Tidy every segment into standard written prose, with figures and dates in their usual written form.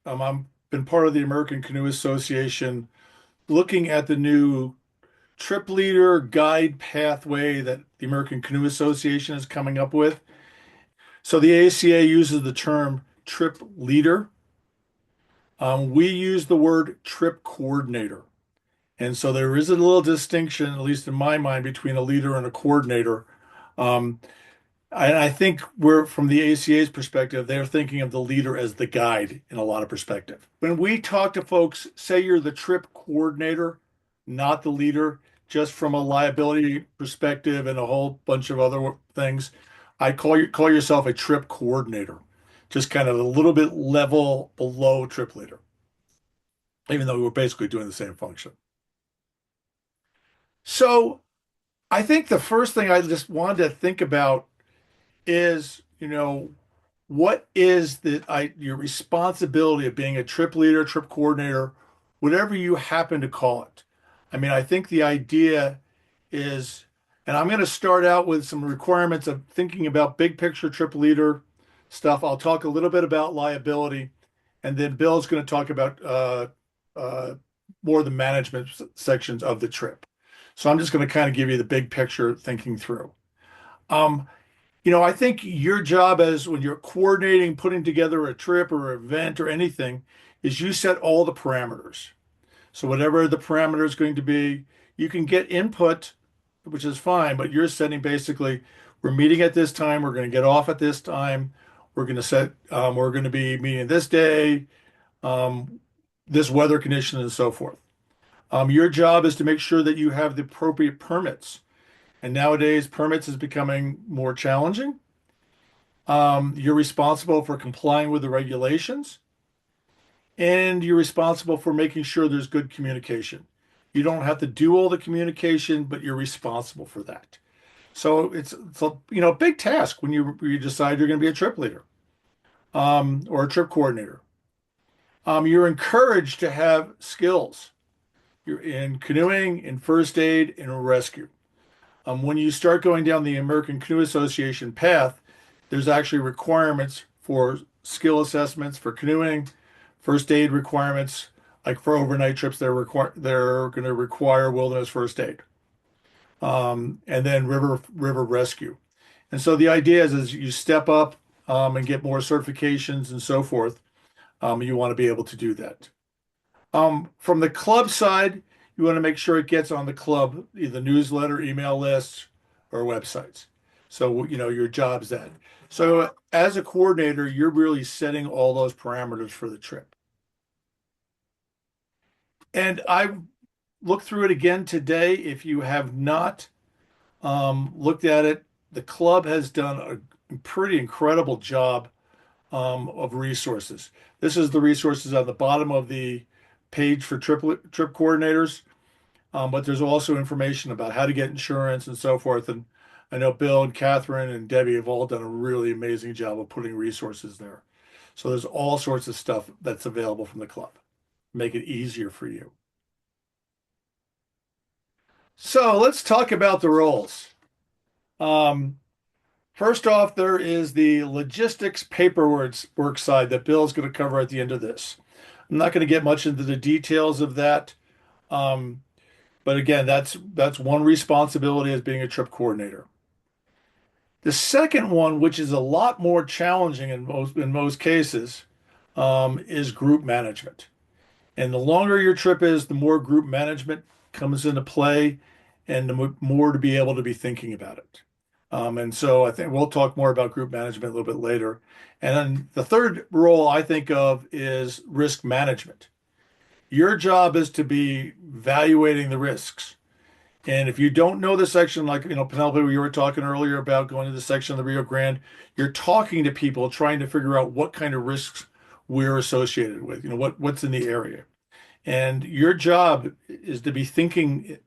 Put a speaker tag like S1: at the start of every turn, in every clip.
S1: I've been part of the American Canoe Association, looking at the new trip leader guide pathway that the American Canoe Association is coming up with. So the ACA uses the term trip leader. We use the word trip coordinator. And so there is a little distinction, at least in my mind, between a leader and a coordinator. Um, I think we're from the ACA's perspective, they're thinking of the leader as the guide in a lot of perspective. When we talk to folks, say you're the trip coordinator, not the leader, just from a liability perspective and a whole bunch of other things, I call yourself a trip coordinator, just kind of a little bit level below trip leader, even though we're basically doing the same function. So I think the first thing I just wanted to think about is, what is your responsibility of being a trip leader, trip coordinator, whatever you happen to call it. I mean, I think the idea is, and I'm going to start out with some requirements of thinking about big picture trip leader stuff. I'll talk a little bit about liability, and then Bill's going to talk about uh, more of the management sections of the trip. So I'm just going to kind of give you the big picture thinking through. Um, I think your job as when you're coordinating, putting together a trip or event or anything, is you set all the parameters. So whatever the parameter is going to be, you can get input, which is fine, but you're setting basically, we're meeting at this time, we're going to get off at this time, we're going to be meeting this day, um, this weather condition, and so forth. Your job is to make sure that you have the appropriate permits. And nowadays, permits is becoming more challenging. You're responsible for complying with the regulations, and you're responsible for making sure there's good communication. You don't have to do all the communication, but you're responsible for that. So it's a big task when you decide you're going to be a trip leader or a trip coordinator. You're encouraged to have skills. You're in canoeing, in first aid, and rescue. When you start going down the American Canoe Association path, there's actually requirements for skill assessments for canoeing, first aid requirements, like for overnight trips, they're going to require wilderness first aid, and then river rescue. And so the idea is, as you step up and get more certifications and so forth, you want to be able to do that. From the club side, you want to make sure it gets on the club, either newsletter, email lists, or websites. So, your job's that. So, as a coordinator, you're really setting all those parameters for the trip. And I looked through it again today. If you have not looked at it, the club has done a pretty incredible job of resources. This is the resources on the bottom of the page for trip coordinators. But there's also information about how to get insurance and so forth. And I know Bill and Catherine and Debbie have all done a really amazing job of putting resources there. So there's all sorts of stuff that's available from the club. Make it easier for you. So let's talk about the roles. Um, First off, there is the logistics paperwork work side that Bill's going to cover at the end of this. I'm not going to get much into the details of that. Um, But again, that's one responsibility as being a trip coordinator. The second one, which is a lot more challenging in most cases, is group management. And the longer your trip is, the more group management comes into play, and the more to be able to be thinking about it. And so I think we'll talk more about group management a little bit later. And then the third role I think of is risk management. Your job is to be evaluating the risks. And if you don't know the section, like, Penelope, we were talking earlier about going to the section of the Rio Grande, you're talking to people, trying to figure out what kind of risks we're associated with, what's in the area. And your job is to be thinking,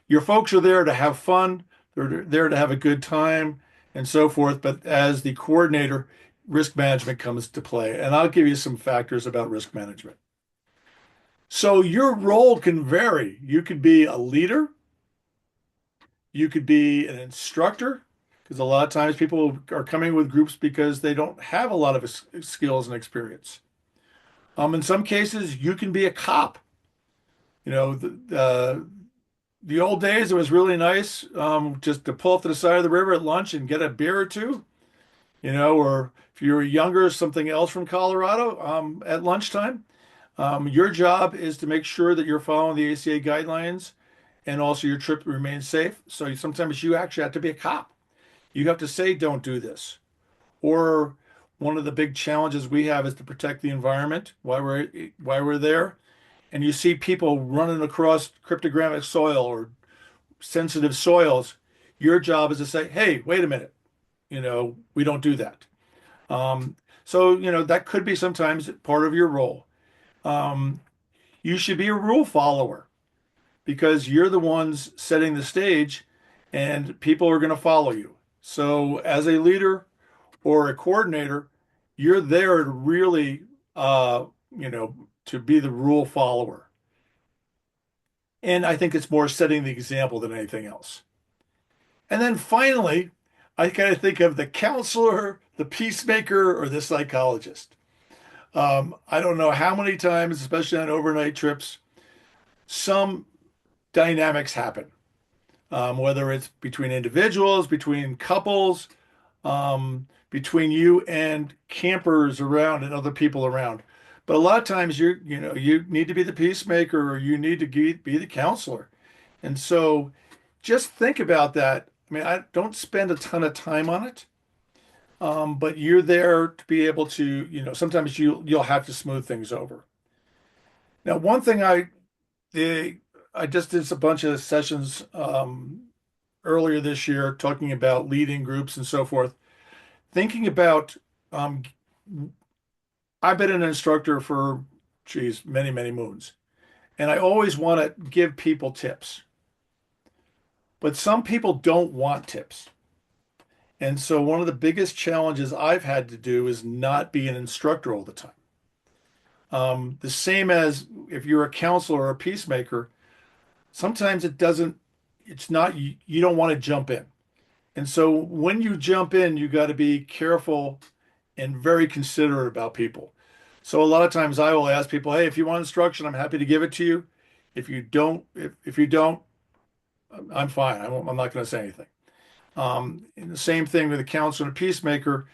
S1: your folks are there to have fun, they're there to have a good time and so forth. But as the coordinator, risk management comes to play. And I'll give you some factors about risk management. So your role can vary. You could be a leader. You could be an instructor, because a lot of times people are coming with groups because they don't have a lot of skills and experience. In some cases, you can be a cop. The old days, it was really nice just to pull up to the side of the river at lunch and get a beer or two, or if you were younger, something else from Colorado at lunchtime. Your job is to make sure that you're following the ACA guidelines and also your trip remains safe. So sometimes you actually have to be a cop. You have to say, don't do this. Or one of the big challenges we have is to protect the environment while we're there. And you see people running across cryptographic soil or sensitive soils. Your job is to say, hey, wait a minute, we don't do that. So that could be sometimes part of your role. Um, you should be a rule follower because you're the ones setting the stage and people are going to follow you. So as a leader or a coordinator, you're there to really, uh, to be the rule follower. And I think it's more setting the example than anything else. And then finally, I kind of think of the counselor, the peacemaker, or the psychologist. I don't know how many times, especially on overnight trips, some dynamics happen, whether it's between individuals, between couples, between you and campers around and other people around. But a lot of times you need to be the peacemaker or you need to be the counselor. And so just think about that. I mean, I don't spend a ton of time on it, but you're there to be able to, sometimes you'll have to smooth things over. Now, one thing the, I just did a bunch of sessions earlier this year talking about leading groups and so forth. Thinking about, um, I've been an instructor for, geez, many, many moons, and I always want to give people tips, but some people don't want tips. And so one of the biggest challenges I've had to do is not be an instructor all the time. The same as if you're a counselor or a peacemaker, sometimes it's not, you don't want to jump in. And so when you jump in, you got to be careful and very considerate about people. So a lot of times I will ask people, hey, if you want instruction, I'm happy to give it to you. If you don't, I'm fine. I'm not going to say anything. And the same thing with a counselor and a peacemaker.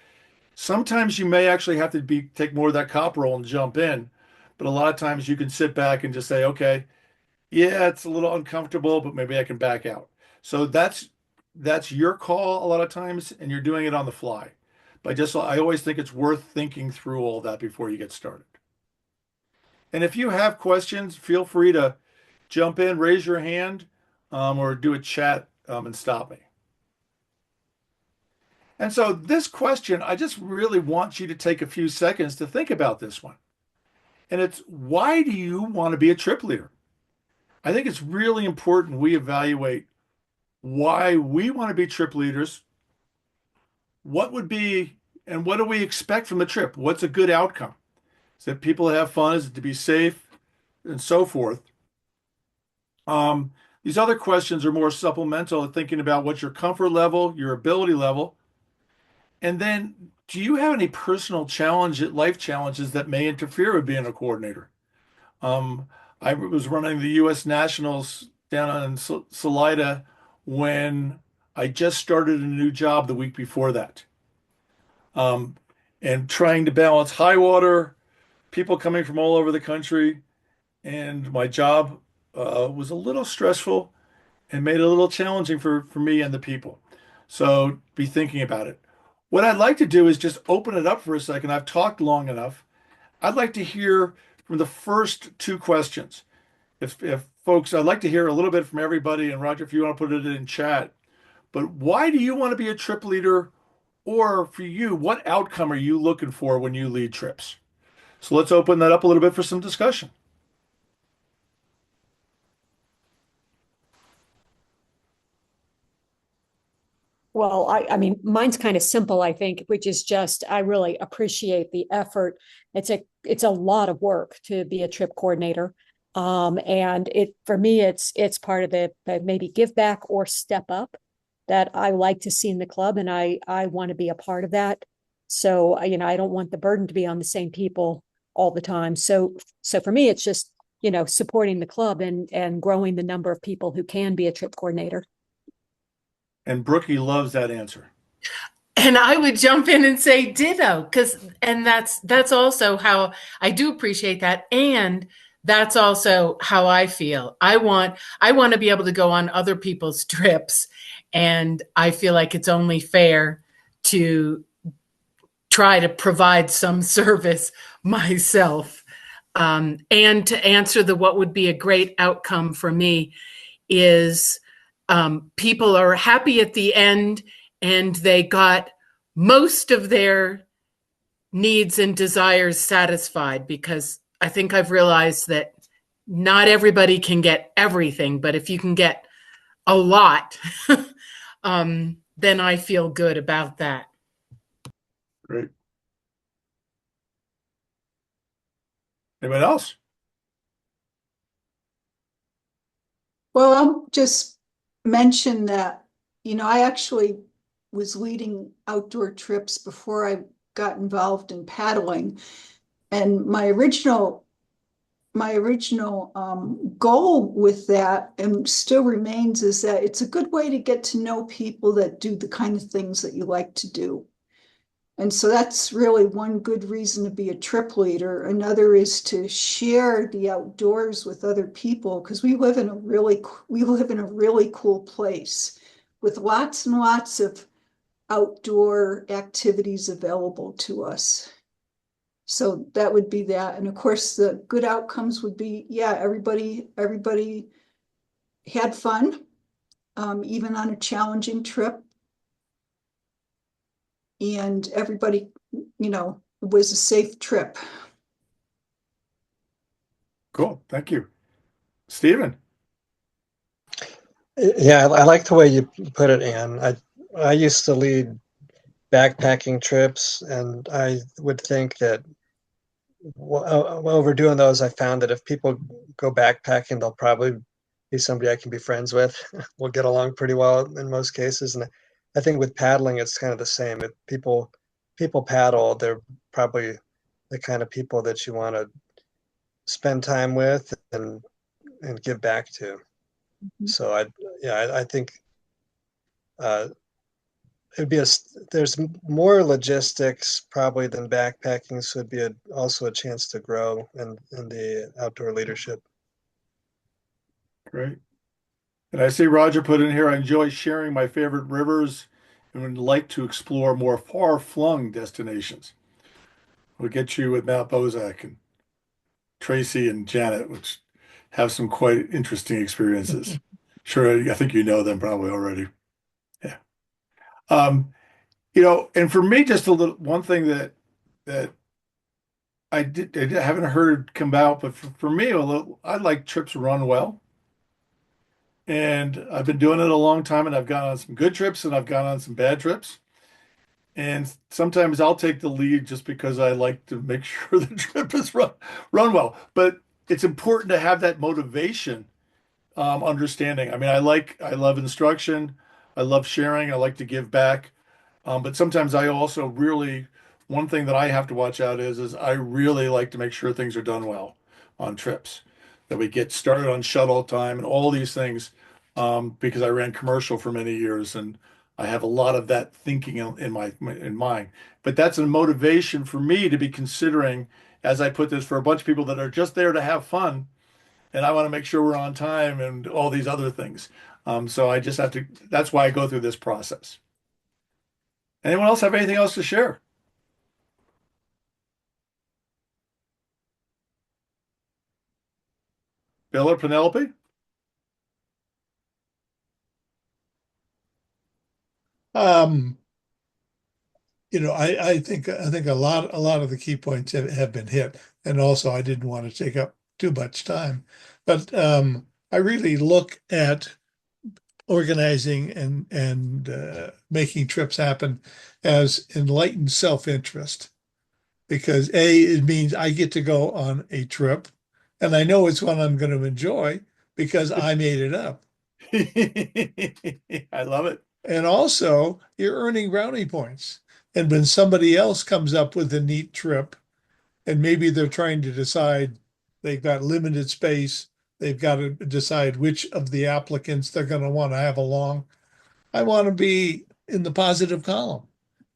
S1: Sometimes you may actually have to take more of that cop role and jump in, but a lot of times you can sit back and just say, okay, yeah, it's a little uncomfortable, but maybe I can back out. So that's your call a lot of times, and you're doing it on the fly. But I always think it's worth thinking through all that before you get started. And if you have questions, feel free to jump in, raise your hand, or do a chat, and stop me. And so this question, I just really want you to take a few seconds to think about this one. And it's why do you want to be a trip leader? I think it's really important we evaluate why we want to be trip leaders. What would be and what do we expect from the trip? What's a good outcome? Is it people have fun? Is it to be safe and so forth? These other questions are more supplemental, thinking about what's your comfort level, your ability level, and then do you have any personal life challenges that may interfere with being a coordinator? Um, I was running the U.S. Nationals down in Salida when I just started a new job the week before that. Um, and trying to balance high water, people coming from all over the country, and my job was a little stressful and made it a little challenging for me and the people. So be thinking about it. What I'd like to do is just open it up for a second. I've talked long enough. I'd like to hear from the first two questions. If folks, I'd like to hear a little bit from everybody. And Roger, if you want to put it in chat, but why do you want to be a trip leader? Or for you, what outcome are you looking for when you lead trips? So let's open that up a little bit for some discussion.
S2: Well, I mean, mine's kind of simple, I think, which is just I really appreciate the effort. It's a lot of work to be a trip coordinator. And it for me, it's part of the maybe give back or step up that I like to see in the club, and I want to be a part of that. So, I don't want the burden to be on the same people all the time. So for me, it's just, supporting the club and growing the number of people who can be a trip coordinator.
S1: And Brookie loves that answer.
S3: And I would jump in and say ditto, because and that's also how I do appreciate that. And that's also how I feel. I want to be able to go on other people's trips. And I feel like it's only fair to try to provide some service myself. And to answer the what would be a great outcome for me is people are happy at the end and they got most of their needs and desires satisfied, because I think I've realized that not everybody can get everything, but if you can get a lot, then I feel good about that.
S1: Great. Anybody else?
S4: Well, I'll just mention that, I actually was leading outdoor trips before I got involved in paddling. And my original goal with that, and still remains, is that it's a good way to get to know people that do the kind of things that you like to do. And so that's really one good reason to be a trip leader. Another is to share the outdoors with other people, because we live in a really cool place with lots and lots of outdoor activities available to us. So that would be that. And of course, the good outcomes would be, yeah, everybody had fun, even on a challenging trip. And everybody, it was a safe trip.
S1: Cool. Thank you. Stephen.
S5: Yeah, I like the way you put it, Ann. I used to lead backpacking trips, and I would think that while we're doing those, I found that if people go backpacking, they'll probably be somebody I can be friends with. We'll get along pretty well in most cases. And I think with paddling, it's kind of the same. If people paddle, they're probably the kind of people that you want to spend time with and give back to. So I think uh, it'd be there's more logistics probably than backpacking, so it'd be also a chance to grow in the outdoor leadership.
S1: Great. And I see Roger put in here, I enjoy sharing my favorite rivers and would like to explore more far-flung destinations. We'll get you with Mount Bozak and Tracy and Janet, which have some quite interesting experiences. Sure, I think you know them probably already. Yeah. Um, and for me, just a little one thing that I haven't heard come out, but for me, I like trips run well. And I've been doing it a long time, and I've gone on some good trips and I've gone on some bad trips. And sometimes I'll take the lead just because I like to make sure the trip is run well. But it's important to have that motivation, understanding. I mean, I love instruction, I love sharing, I like to give back. But sometimes I also really, one thing that I have to watch out is I really like to make sure things are done well on trips, that we get started on shuttle time and all these things, because I ran commercial for many years and I have a lot of that thinking in mind. But that's a motivation for me to be considering as I put this for a bunch of people that are just there to have fun, and I want to make sure we're on time and all these other things. So I just have to. That's why I go through this process. Anyone else have anything else to share? Bill or Penelope?
S6: Um, I think a lot of the key points have been hit, and also I didn't want to take up too much time, but I really look at organizing and making trips happen as enlightened self-interest, because it means I get to go on a trip, and I know it's one I'm going to enjoy because I made it up.
S1: I love it.
S6: And also, you're earning brownie points. And when somebody else comes up with a neat trip And maybe they're trying to decide, they've got limited space. They've got to decide which of the applicants they're going to want to have along. I want to be in the positive column.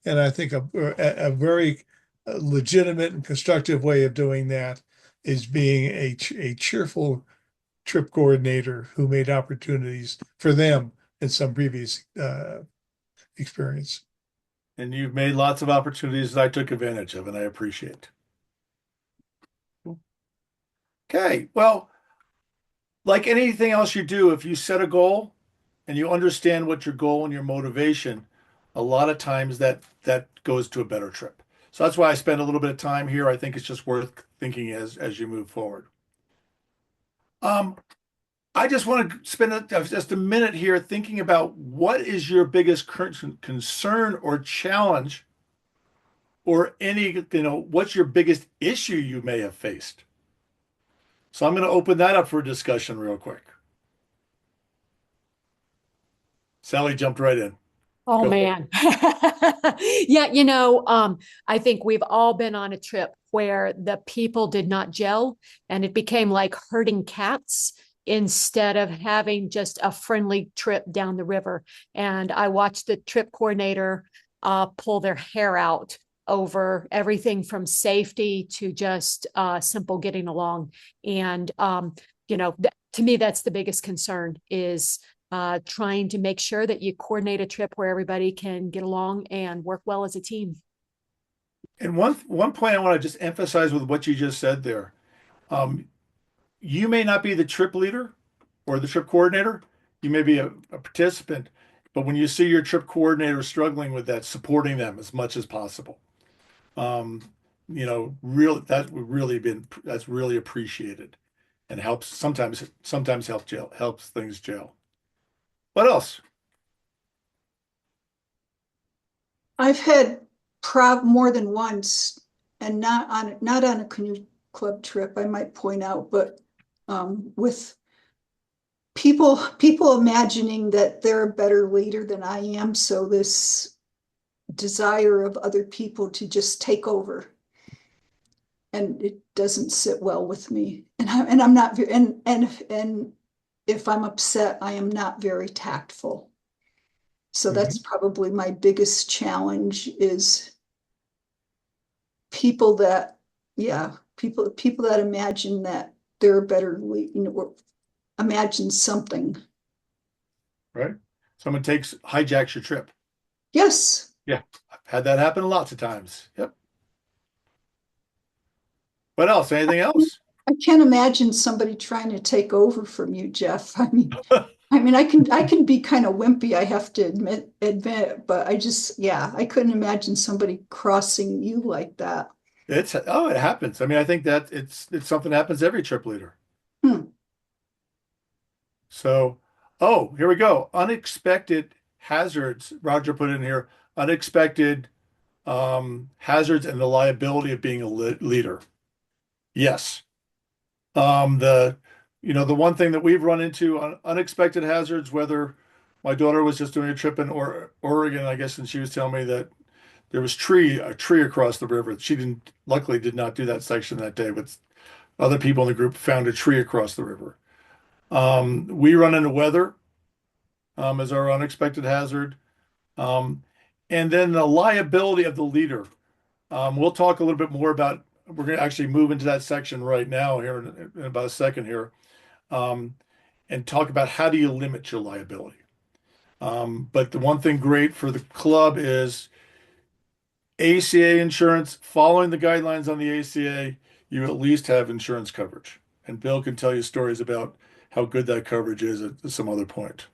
S6: And I think a very legitimate and constructive way of doing that is being a cheerful trip coordinator who made opportunities for them in some previous experience.
S1: And you've made lots of opportunities that I took advantage of, and I appreciate. Okay, well, like anything else you do, if you set a goal and you understand what your goal and your motivation, a lot of times that goes to a better trip. So that's why I spend a little bit of time here. I think it's just worth thinking as you move forward. I just want to spend just a minute here thinking about what is your biggest concern or challenge, or any, what's your biggest issue you may have faced. So I'm going to open that up for discussion real quick. Sally jumped right in.
S2: Oh
S1: Go for it.
S2: man. Yeah, I think we've all been on a trip where the people did not gel and it became like herding cats instead of having just a friendly trip down the river. And I watched the trip coordinator pull their hair out over everything from safety to just simple getting along. And to me, that's the biggest concern is trying to make sure that you coordinate a trip where everybody can get along and work well as a team.
S1: And one point I want to just emphasize with what you just said there. You may not be the trip leader or the trip coordinator. You may be a participant, but when you see your trip coordinator struggling with that, supporting them as much as possible. That's really appreciated and helps sometimes helps things gel. What else?
S4: I've had more than once, and not on a canoe club trip, I might point out, but with people imagining that they're a better leader than I am, so this desire of other people to just take over, and it doesn't sit well with me. And I'm not and if I'm upset, I am not very tactful. So that's probably my biggest challenge is people that, people that imagine that they're a better, or imagine something.
S1: Right? Someone hijacks your trip.
S4: Yes.
S1: Yeah, I've had that happen lots of times. Yep. What else? Anything else?
S4: I can't imagine somebody trying to take over from you, Jeff. I can be kind of wimpy, I have to admit, but I couldn't imagine somebody crossing you like that.
S1: It happens. I think that it's something that happens to every trip leader. So, here we go. Unexpected hazards. Roger put in here, unexpected hazards and the liability of being a leader. Yes. The one thing that we've run into on unexpected hazards, whether my daughter was just doing a trip in Oregon, I guess, and she was telling me that there was a tree across the river. She luckily did not do that section that day, but other people in the group found a tree across the river. We run into weather as our unexpected hazard. And then the liability of the leader. We'll talk a little bit more about, we're going to actually move into that section right now here in about a second here, and talk about how do you limit your liability. But the one thing great for the club is ACA insurance, following the guidelines on the ACA, you at least have insurance coverage. And Bill can tell you stories about how good that coverage is at some other point.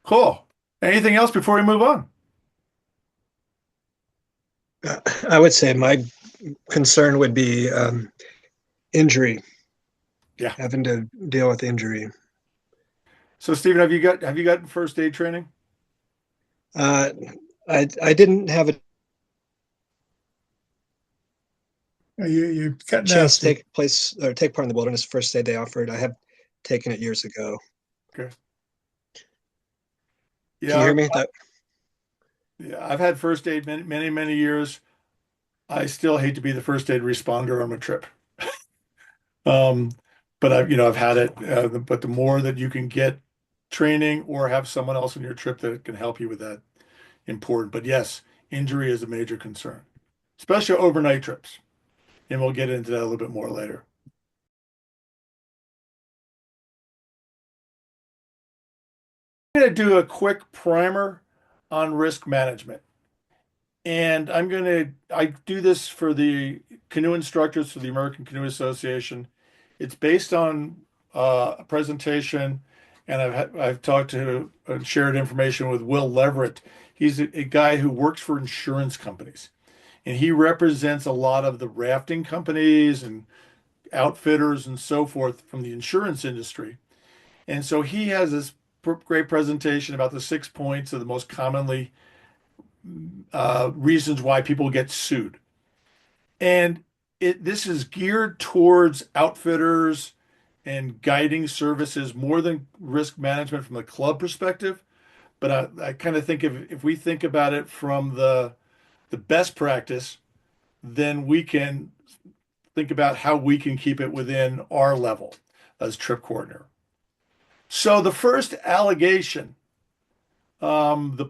S1: Cool. Anything else before we move on?
S5: I would say my concern would be injury.
S1: Yeah.
S5: Having to deal with injury.
S1: So, Stephen, have you gotten first aid training?
S5: I didn't have a
S6: You got
S5: chance to
S6: nasty.
S5: take part in the wilderness first aid they offered. I have taken it years ago.
S1: Okay.
S5: Can you hear me?
S1: Yeah, I've had first aid many, many, many years. I still hate to be the first aid responder on a trip. Um, but I've had it. But the more that you can get training or have someone else on your trip that can help you with that, important. But yes, injury is a major concern, especially overnight trips. And we'll get into that a little bit more later. I'm going to do a quick primer on risk management. And I do this for the canoe instructors for the American Canoe Association. It's based on a presentation, and I've talked to and shared information with Will Leverett. He's a guy who works for insurance companies, and he represents a lot of the rafting companies and outfitters and so forth from the insurance industry. And so he has this great presentation about the 6 points of the most commonly reasons why people get sued. And this is geared towards outfitters and guiding services more than risk management from the club perspective. But I kind of think if we think about it from the best practice, then we can think about how we can keep it within our level as trip coordinator. So the first allegation, the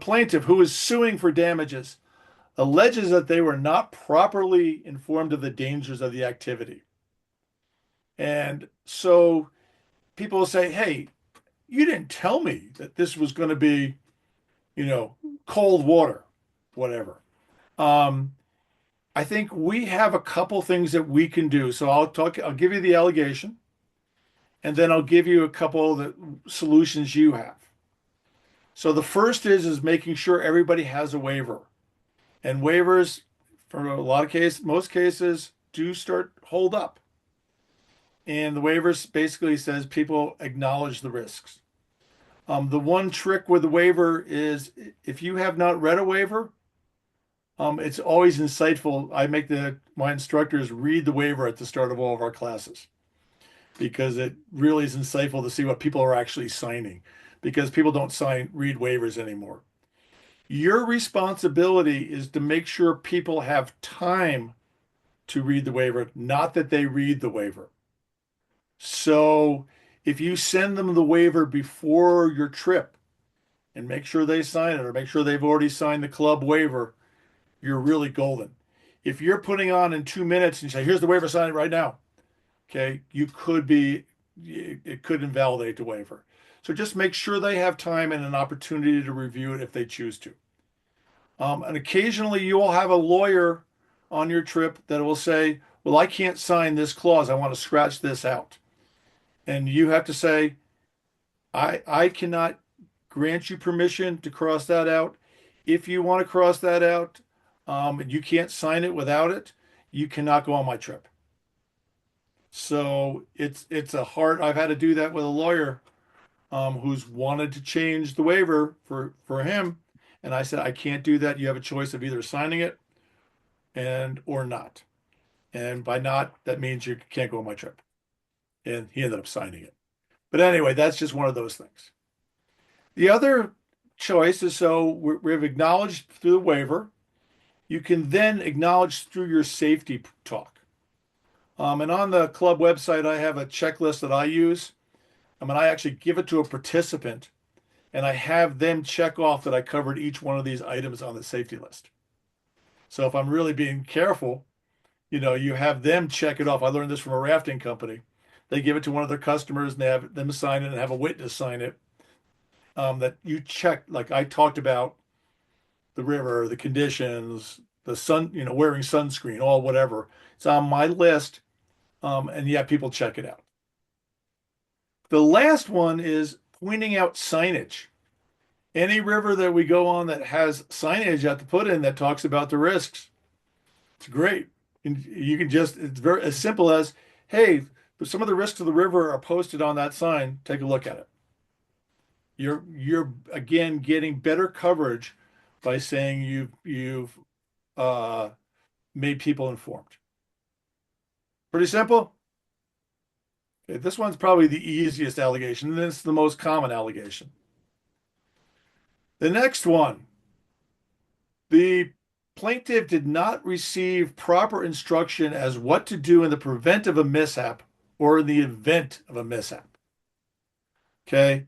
S1: plaintiff who is suing for damages, alleges that they were not properly informed of the dangers of the activity. And so people will say, hey, you didn't tell me that this was going to be, cold water, whatever. Um, I think we have a couple things that we can do. So I'll give you the allegation, and then I'll give you a couple of the solutions you have. So the first is making sure everybody has a waiver. And waivers, for a lot of cases, most cases, do start hold up. And the waivers basically says people acknowledge the risks. The one trick with the waiver is if you have not read a waiver, it's always insightful. I make my instructors read the waiver at the start of all of our classes because it really is insightful to see what people are actually signing because people don't read waivers anymore. Your responsibility is to make sure people have time to read the waiver, not that they read the waiver. So if you send them the waiver before your trip and make sure they sign it or make sure they've already signed the club waiver, you're really golden. If you're putting on in 2 minutes and you say, here's the waiver, sign it right now, okay, it could invalidate the waiver. So just make sure they have time and an opportunity to review it if they choose to. And occasionally you will have a lawyer on your trip that will say, well, I can't sign this clause. I want to scratch this out. And you have to say, I cannot grant you permission to cross that out. If you want to cross that out, and you can't sign it without it, you cannot go on my trip. So it's I've had to do that with a lawyer who's wanted to change the waiver for him. And I said, I can't do that. You have a choice of either signing it or not. And by not, that means you can't go on my trip. And he ended up signing it. But anyway, that's just one of those things. The other choice is we've acknowledged through the waiver. You can then acknowledge through your safety talk. And on the club website, I have a checklist that I use. I actually give it to a participant and I have them check off that I covered each one of these items on the safety list. So if I'm really being careful, you have them check it off. I learned this from a rafting company. They give it to one of their customers and they have them sign it and have a witness sign it. That you check, like I talked about the river, the conditions, the sun, wearing sunscreen, all whatever. It's on my list. And yeah, people check it out. The last one is pointing out signage. Any river that we go on that has signage you have to put in that talks about the risks. It's great. And it's very as simple as, hey, some of the risks of the river are posted on that sign. Take a look at it. You're again getting better coverage by saying you've made people informed. Pretty simple. Okay, this one's probably the easiest allegation, and it's the most common allegation. The next one, the plaintiff did not receive proper instruction as what to do in the prevent of a mishap or in the event of a mishap. Okay.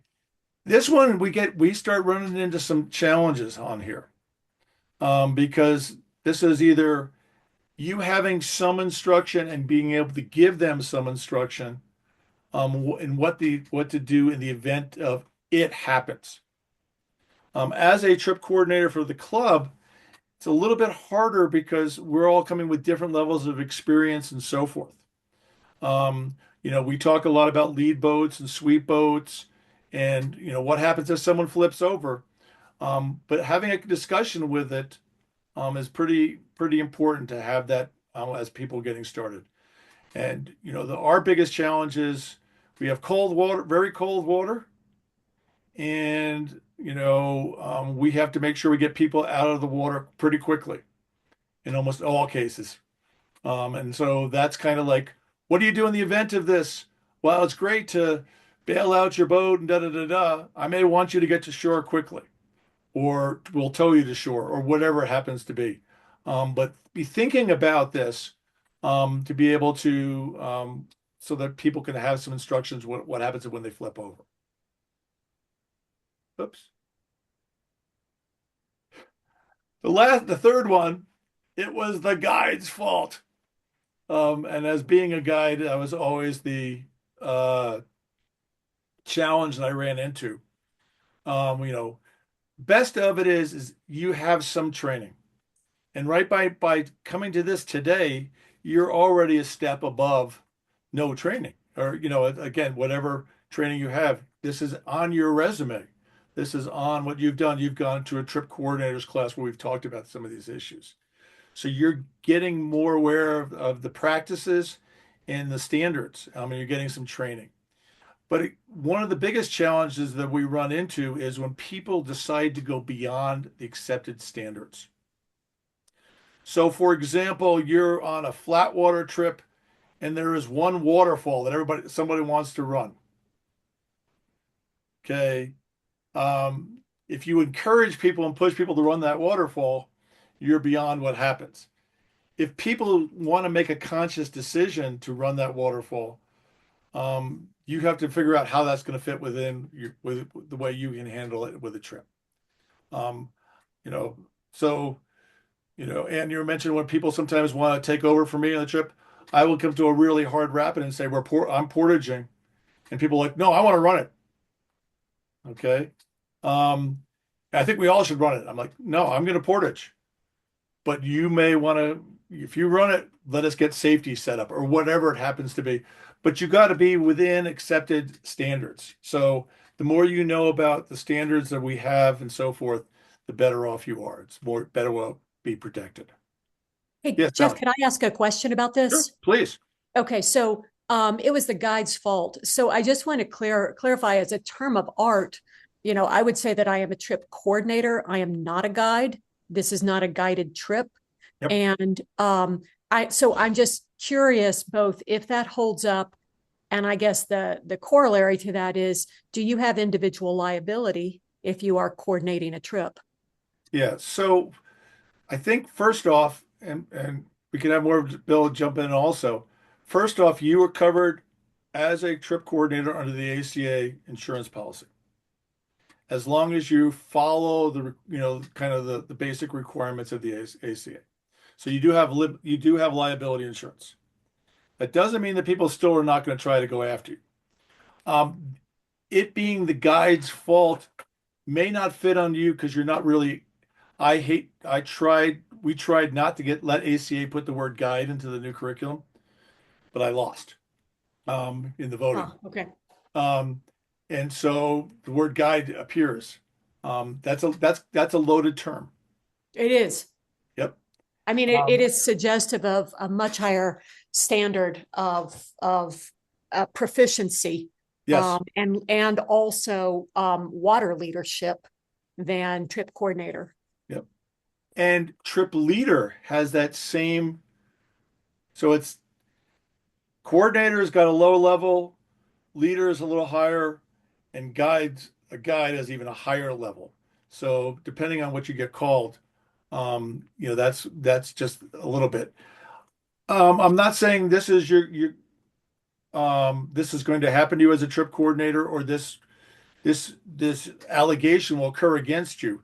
S1: This one we start running into some challenges on here, because this is either you having some instruction and being able to give them some instruction, in what to do in the event of it happens. As a trip coordinator for the club, it's a little bit harder because we're all coming with different levels of experience and so forth. We talk a lot about lead boats and sweep boats, and what happens if someone flips over. But having a discussion with it, is pretty important to have that, as people getting started. And our biggest challenge is we have cold water, very cold water, and we have to make sure we get people out of the water pretty quickly in almost all cases. And so that's kind of like, what do you do in the event of this? Well, it's great to bail out your boat and da da da da. I may want you to get to shore quickly, or we'll tow you to shore, or whatever it happens to be. But be thinking about this, to be able to, so that people can have some instructions what happens when they flip over. Oops. The third one, it was the guide's fault. And as being a guide, that was always the challenge that I ran into. Best of it is you have some training. And right by coming to this today, you're already a step above no training, or again, whatever training you have. This is on your resume. This is on what you've done. You've gone to a trip coordinators class where we've talked about some of these issues. So you're getting more aware of the practices and the standards. You're getting some training. But one of the biggest challenges that we run into is when people decide to go beyond the accepted standards. So, for example, you're on a flat water trip and there is one waterfall that somebody wants to run. Okay. If you encourage people and push people to run that waterfall, you're beyond what happens. If people want to make a conscious decision to run that waterfall, you have to figure out how that's going to fit within with the way you can handle it with a trip. Um, you know, so, and you mentioned when people sometimes want to take over for me on the trip, I will come to a really hard rapid and say, I'm portaging. And people are like, no, I want to run it. Okay. I think we all should run it. I'm like, no, I'm going to portage. But you may want to, if you run it, let us get safety set up or whatever it happens to be. But you got to be within accepted standards. So the more you know about the standards that we have and so forth, the better off you are. It's better well be protected.
S2: Hey,
S1: Yes,
S2: Jeff,
S1: Sally.
S2: can I ask a question about
S1: Sure,
S2: this?
S1: please.
S2: Okay, so it was the guide's fault. So I just want to clarify as a term of art, I would say that I am a trip coordinator. I am not a guide. This is not a guided trip.
S1: Yep.
S2: And so I'm just curious both if that holds up, and I guess the corollary to that is, do you have individual liability if you are coordinating a trip?
S1: Yeah. So I think first off, and we can have more of Bill jump in also. First off, you were covered as a trip coordinator under the ACA insurance policy, as long as you follow the kind of the basic requirements of the ACA. So you do have liability insurance. That doesn't mean that people still are not going to try to go after you. It being the guide's fault may not fit on you because you're not really. We tried not to let ACA put the word guide into the new curriculum, but I lost in the voting.
S2: Oh, okay.
S1: And so the word guide appears. That's a loaded term.
S2: It is.
S1: Yep.
S2: I mean, it is suggestive of a much higher standard of proficiency,
S1: Yes.
S2: and also water leadership than trip coordinator.
S1: Yep. And trip leader has that same. So it's coordinator's got a low level, leader is a little higher, and a guide is even a higher level. So depending on what you get called, That's just a little bit. I'm not saying this is this is going to happen to you as a trip coordinator, or this allegation will occur against you.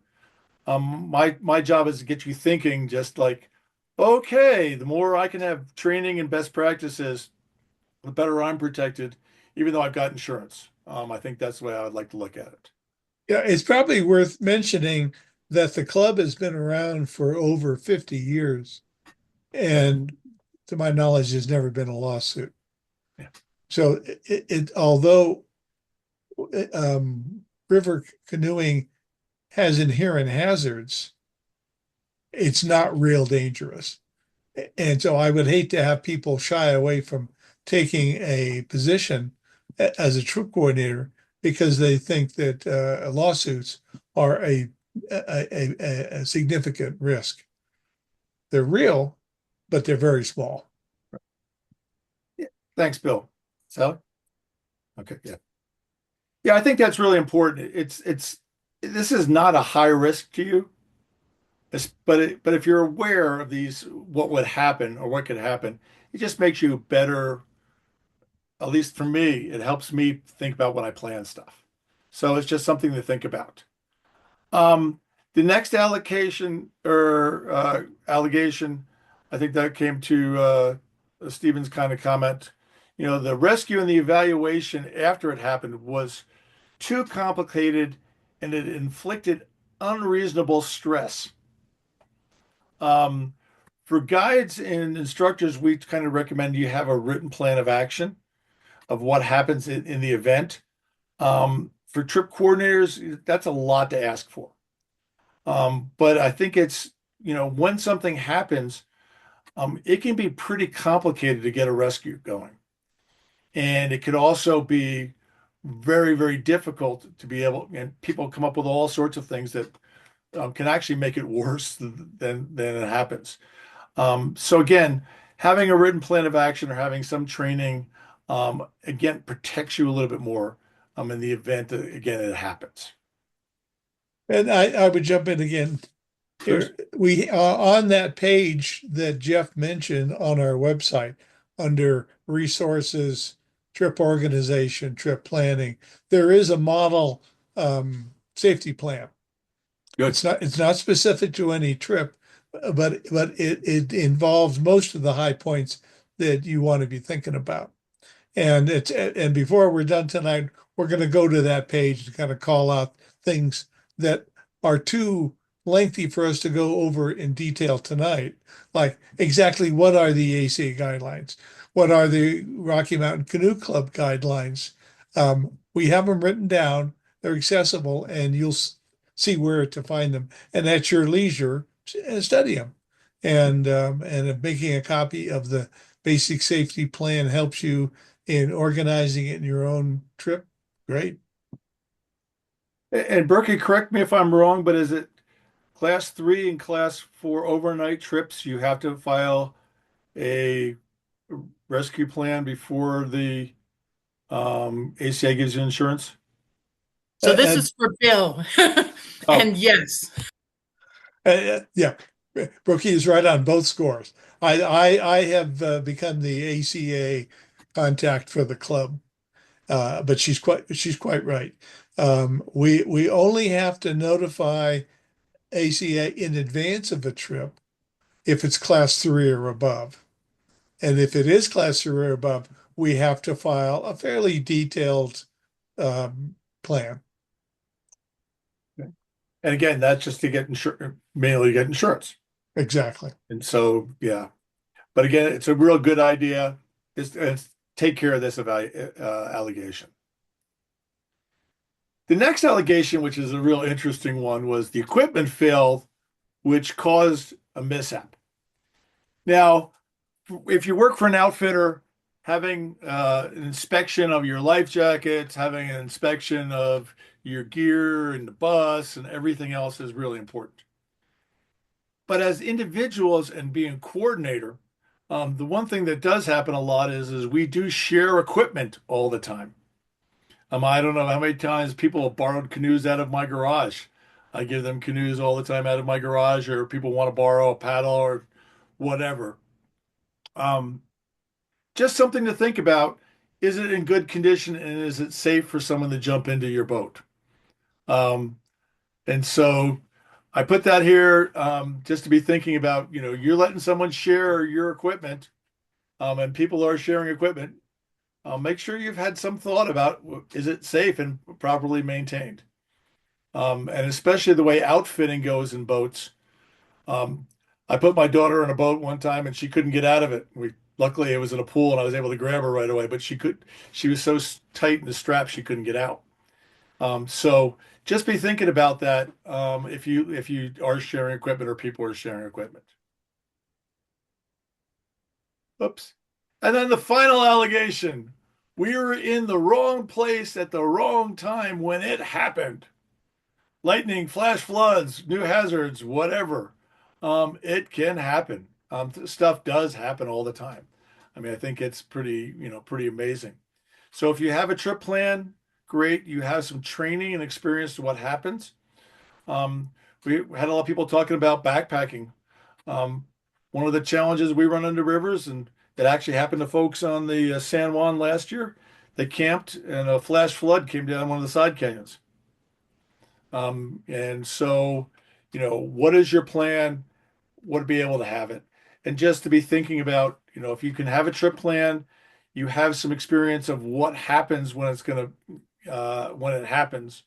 S1: My job is to get you thinking, just like, okay, the more I can have training and best practices, the better I'm protected, even though I've got insurance. I think that's the way I would like to look at it.
S6: Yeah, it's probably worth mentioning that the club has been around for over 50 years. And to my knowledge, there's never been a lawsuit.
S1: Yeah.
S6: So although river canoeing has inherent hazards, it's not real dangerous. And so I would hate to have people shy away from taking a position as a troop coordinator because they think that lawsuits are a significant risk. They're real, but they're very small.
S1: Yeah. Thanks, Bill. Sally? Okay, yeah. Yeah, I think that's really important. This is not a high risk to you. But if you're aware of these, what would happen or what could happen, it just makes you better. At least for me, it helps me think about when I plan stuff. So it's just something to think about. Um, the next allocation or allegation, I think that came to Stephen's kind of comment. The rescue and the evaluation after it happened was too complicated and it inflicted unreasonable stress. Um, for guides and instructors, we kind of recommend you have a written plan of action of what happens in the event. For trip coordinators, that's a lot to ask for. But I think when something happens, it can be pretty complicated to get a rescue going. And it could also be very, very difficult to be able, and people come up with all sorts of things that can actually make it worse than it happens. So again, having a written plan of action or having some training, again, protects you a little bit more in the event that, again, it happens.
S6: And I would jump in again. Here, we on that page that Jeff mentioned on our website under resources, trip organization, trip planning, there is a model safety plan.
S1: Good.
S6: It's not specific to any trip, but it involves most of the high points that you want to be thinking about. And before we're done tonight, we're going to go to that page to kind of call out things that are too lengthy for us to go over in detail tonight. Like exactly what are the ACA guidelines? What are the Rocky Mountain Canoe Club guidelines? We have them written down. They're accessible, and you'll see where to find them. And at your leisure, study them. And making a copy of the basic safety plan helps you in organizing it in your own trip. Great.
S1: And Berkey, correct me if I'm wrong, but is it class 3 and class 4 overnight trips? You have to file a rescue plan before the ACA gives you insurance?
S3: So this
S6: And
S3: is for Bill.
S1: Oh,
S3: And yes.
S6: yeah, Brookie is right on both scores. I have become the ACA contact for the club, but she's quite right. We only have to notify ACA in advance of a trip if it's class 3 or above. And if it is class 3 or above, we have to file a fairly detailed plan.
S1: and again, that's just to get insurance, mainly to get insurance.
S6: Exactly.
S1: And so, yeah. But again, it's a real good idea. It's take care of this allegation. The next allegation, which is a real interesting one, was the equipment failed, which caused a mishap. Now, if you work for an outfitter, having an inspection of your life jackets, having an inspection of your gear and the bus and everything else is really important. But as individuals and being a coordinator, the one thing that does happen a lot is we do share equipment all the time. I don't know how many times people have borrowed canoes out of my garage. I give them canoes all the time out of my garage, or people want to borrow a paddle or whatever. Um, just something to think about. Is it in good condition and is it safe for someone to jump into your boat? Um, and so I put that here just to be thinking about, you're letting someone share your equipment, and people are sharing equipment. Make sure you've had some thought about, is it safe and properly maintained? And especially the way outfitting goes in boats. Um, I put my daughter in a boat one time and she couldn't get out of it. Luckily it was in a pool and I was able to grab her right away, but she was so tight in the strap she couldn't get out. So just be thinking about that if you are sharing equipment or people are sharing equipment. Oops. And then the final allegation. We were in the wrong place at the wrong time when it happened. Lightning, flash floods, new hazards, whatever. It can happen. Stuff does happen all the time. I mean, I think it's pretty amazing. So if you have a trip plan, great. You have some training and experience to what happens. Um, we had a lot of people talking about backpacking. Um, One of the challenges we run into rivers, and it actually happened to folks on the San Juan last year. They camped and a flash flood came down one of the side canyons. And so, what is your plan? What to be able to have it? And just to be thinking about, if you can have a trip plan, you have some experience of what happens when it happens.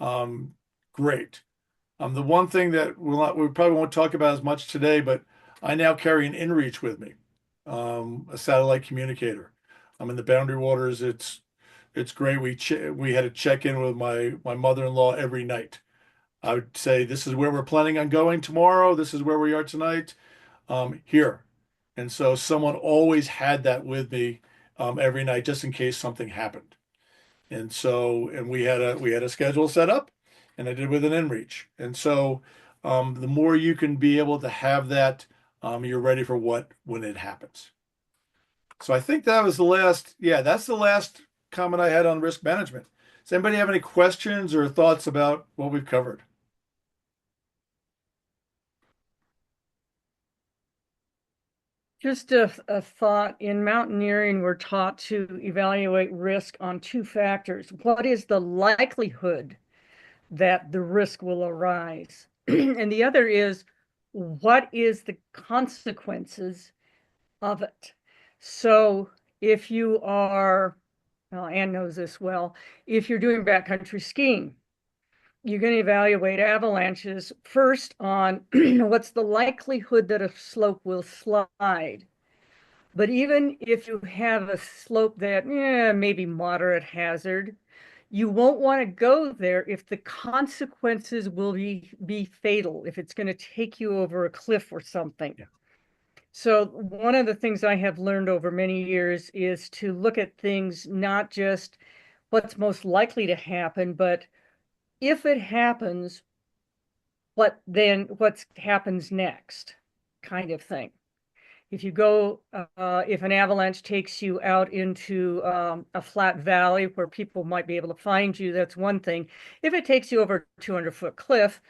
S1: Um, Great. The one thing that we probably won't talk about as much today, but I now carry an inReach with me, a satellite communicator. I'm in the Boundary Waters. It's great. We had to check in with my mother-in-law every night. I would say this is where we're planning on going tomorrow. This is where we are tonight. Here, and so someone always had that with me every night, just in case something happened. And we had a schedule set up, and I did with an inReach. And so the more you can be able to have that, you're ready for when it happens. So I think that was the last. Yeah, that's the last comment I had on risk management. Does anybody have any questions or thoughts about what we've covered?
S7: Just a thought. In mountaineering, we're taught to evaluate risk on two factors. What is the likelihood that the risk will arise? And the other is, what is the consequences of it? So if you are, well, Anne knows this well, if you're doing backcountry skiing, you're going to evaluate avalanches first on what's the likelihood that a slope will slide. But even if you have a slope that maybe moderate hazard, you won't want to go there if the consequences will be fatal, if it's going to take you over a cliff or something.
S1: Yeah.
S7: So one of the things I have learned over many years is to look at things not just what's most likely to happen, but if it happens, what happens next, kind of thing. If if an avalanche takes you out into a flat valley where people might be able to find you, that's one thing. If it takes you over a 200-foot cliff,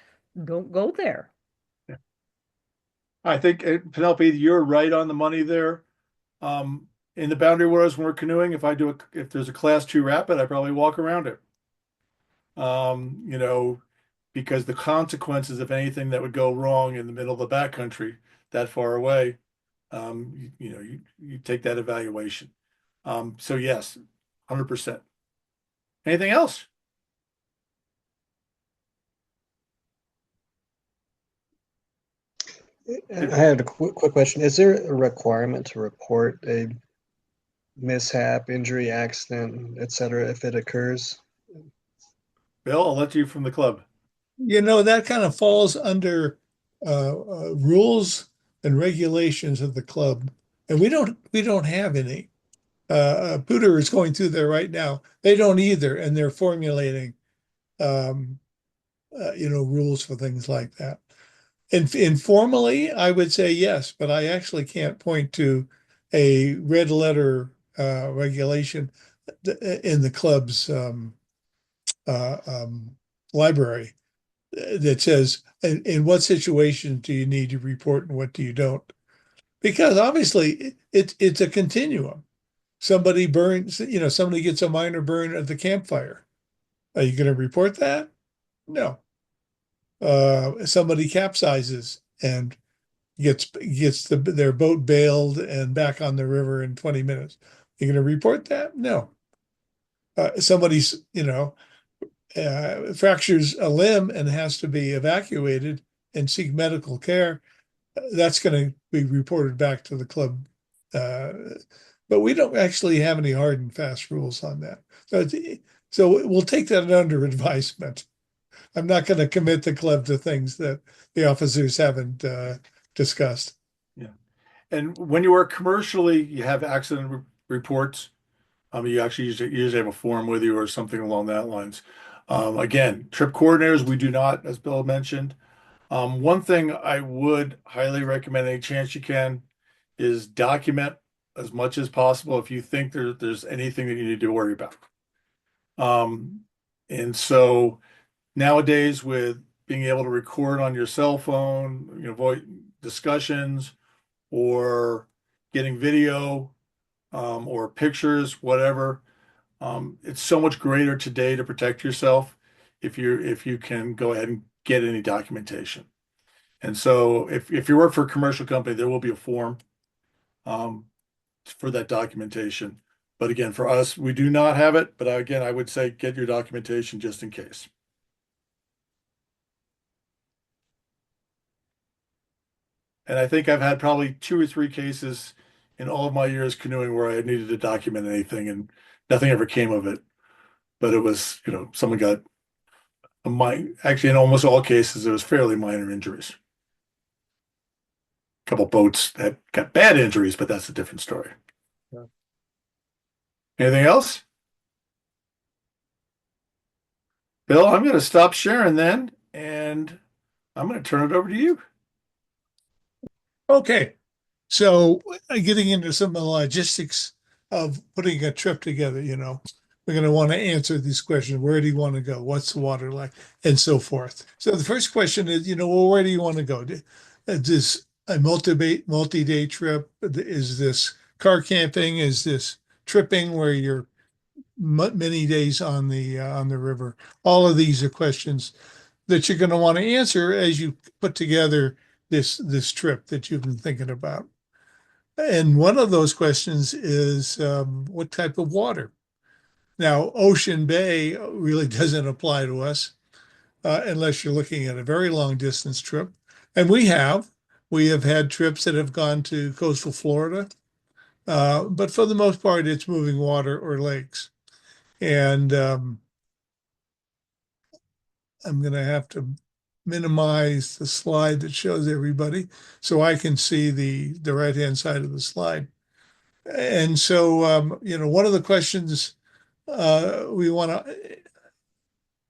S7: don't go there.
S1: Yeah. I think Penelope, you're right on the money there. In the Boundary Waters when we're canoeing, if there's a class 2 rapid, I probably walk around it. Um, you know, because the consequences of anything that would go wrong in the middle of the backcountry that far away, you take that evaluation. So yes, 100%. Anything else?
S5: I had a quick question. Is there a requirement to report a mishap, injury, accident, etc., if it occurs?
S1: Bill, I'll let you from the club.
S6: That kind of falls under rules and regulations of the club, and we don't have any. Pooter is going through there right now. They don't either, and they're formulating, rules for things like that. And informally, I would say yes, but I actually can't point to a red letter regulation in the club's uh, um, library. that says, in what situations do you need to report and what do you don't? Because obviously it's a continuum. Somebody burns, somebody gets a minor burn at the campfire. Are you going to report that? No. Somebody capsizes and gets their boat bailed and back on the river in 20 minutes. You going to report that? No. Somebody's, fractures a limb and has to be evacuated and seek medical care. That's going to be reported back to the club. Uh, but we don't actually have any hard and fast rules on that. So we'll take that under advisement. I'm not going to commit the club to things that the officers haven't discussed.
S1: Yeah. And when you work commercially, you have accident reports. You actually usually have a form with you or something along that lines. Again, trip coordinators, we do not, as Bill mentioned. One thing I would highly recommend, any chance you can, is document as much as possible if you think there's anything that you need to worry about. And so nowadays, with being able to record on your cell phone, voice discussions, or getting video, or pictures, whatever, it's so much greater today to protect yourself if you can go ahead and get any documentation. And so if you work for a commercial company, there will be a form for that documentation. But again, for us, we do not have it. But again, I would say get your documentation just in case. And I think I've had probably 2 or 3 cases in all of my years canoeing where I needed to document anything and nothing ever came of it. But it was, someone got actually in almost all cases, it was fairly minor injuries. A couple boats that got bad injuries, but that's a different story.
S5: Yeah.
S1: Anything else? Bill, I'm going to stop sharing then, and I'm going to turn it over to you.
S6: Okay. So getting into some of the logistics of putting a trip together, we're going to want to answer these questions. Where do you want to go? What's the water like? And so forth. So the first question is, well, where do you want to go? Is this a multi-day trip? Is this car camping? Is this tripping where you're many days on the river? All of these are questions that you're going to want to answer as you put together this trip that you've been thinking about. And one of those questions is what type of water? Now, Ocean Bay really doesn't apply to us unless you're looking at a very long distance trip. And we have had trips that have gone to coastal Florida, but for the most part, it's moving water or lakes. And I'm going to have to minimize the slide that shows everybody so I can see the right-hand side of the slide. And so, one of the questions we want to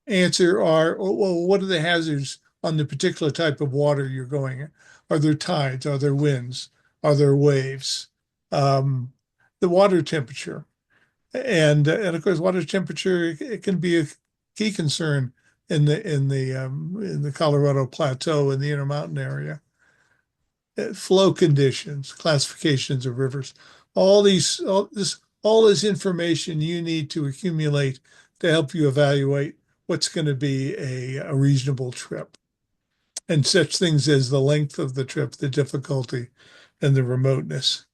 S6: answer are, well, what are the hazards on the particular type of water you're going in? Are there tides? Are there winds? Are there waves? The water temperature. And of course, water temperature, it can be a key concern in the Colorado Plateau and the Intermountain area. Flow conditions, classifications of rivers, all this information you need to accumulate to help you evaluate what's going to be a reasonable trip. And such things as the length of the trip, the difficulty, and the remoteness.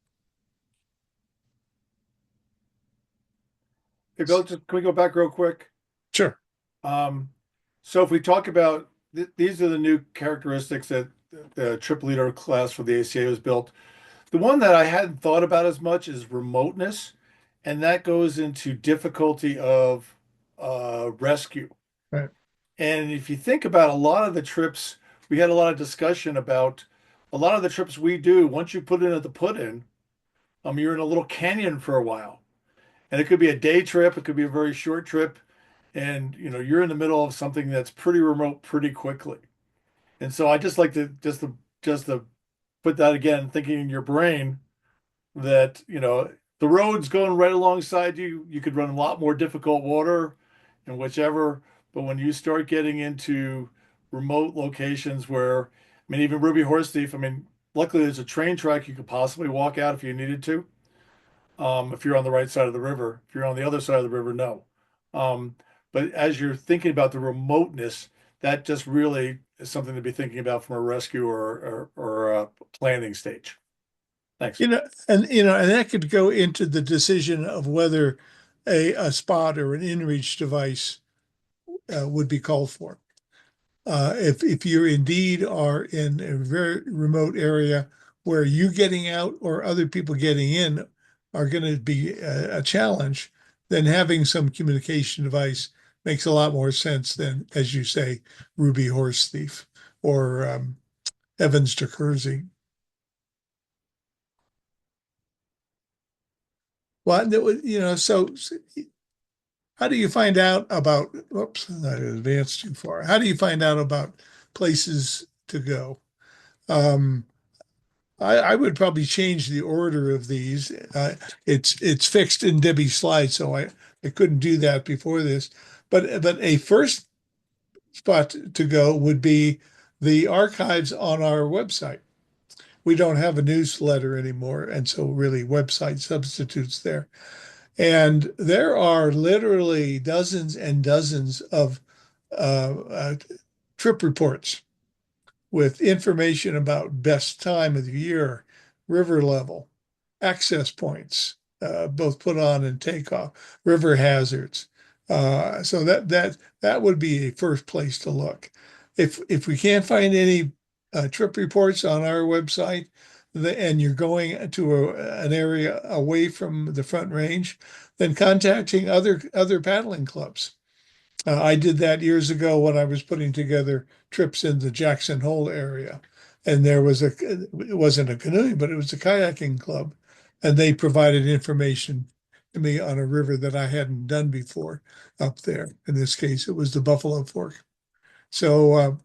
S1: Hey, Bill, can we go back real quick?
S6: Sure.
S1: So if we talk about these are the new characteristics that the trip leader class for the ACA was built. The one that I hadn't thought about as much is remoteness, and that goes into difficulty of rescue.
S6: Right.
S1: And if you think about a lot of the trips, we had a lot of discussion about a lot of the trips we do. Once you put in at the put-in, you're in a little canyon for a while, and it could be a day trip, it could be a very short trip, and you're in the middle of something that's pretty remote pretty quickly. And so I just like to just to put that again, thinking in your brain that the road's going right alongside you. You could run a lot more difficult water and whichever, but when you start getting into remote locations where, I mean, even Ruby Horse Thief, I mean, luckily there's a train track you could possibly walk out if you needed to. If you're on the right side of the river. If you're on the other side of the river, no. Um, but as you're thinking about the remoteness, that just really is something to be thinking about from a rescue or a planning stage. Thanks.
S6: And that could go into the decision of whether a spot or an inReach device would be called for. If you indeed are in a very remote area where you getting out or other people getting in are going to be a challenge, then having some communication device makes a lot more sense than, as you say, Ruby Horse Thief or Evans to Kersey. Well, so how do you find out about, whoops, I advanced too far. How do you find out about places to go? I would probably change the order of these. It's fixed in Debbie's slide, so I couldn't do that before this. But a first spot to go would be the archives on our website. We don't have a newsletter anymore, and so really website substitutes there. And there are literally dozens and dozens of trip reports with information about best time of the year, river level, access points, both put on and take off, river hazards. So that would be a first place to look. If we can't find any trip reports on our website, and you're going to an area away from the Front Range, then contacting other paddling clubs. I did that years ago when I was putting together trips in the Jackson Hole area. And it wasn't a canoeing, but it was a kayaking club. And they provided information to me on a river that I hadn't done before up there. In this case, it was the Buffalo Fork. So,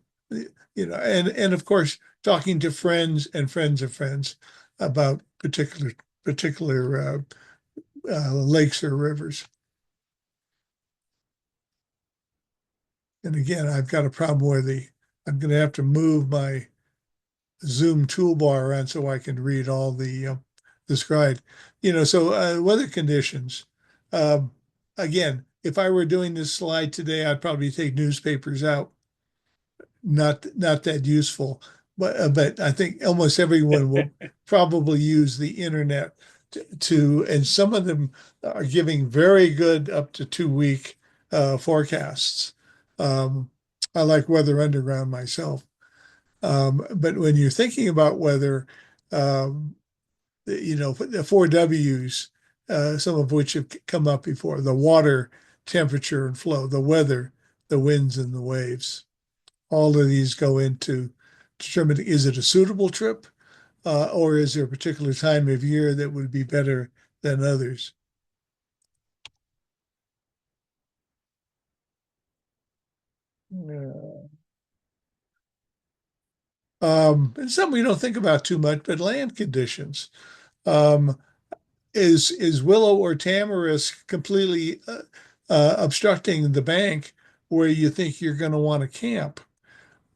S6: and of course, talking to friends and friends of friends about particular lakes or rivers. And again, I've got a problem where I'm going to have to move my Zoom toolbar around so I can read all the scribe. So weather conditions. Um, Again, if I were doing this slide today, I'd probably take newspapers out. Not that useful, but I think almost everyone will probably use the internet and some of them are giving very good up to 2 week forecasts. I like Weather Underground myself. But when you're thinking about weather, the four W's, some of which have come up before, the water, temperature, and flow, the weather, the winds, and the waves. All of these go into determining, is it a suitable trip, or is there a particular time of year that would be better than others? And something we don't think about too much, but land conditions. Um, is willow or tamarisk completely obstructing the bank where you think you're going to want to camp?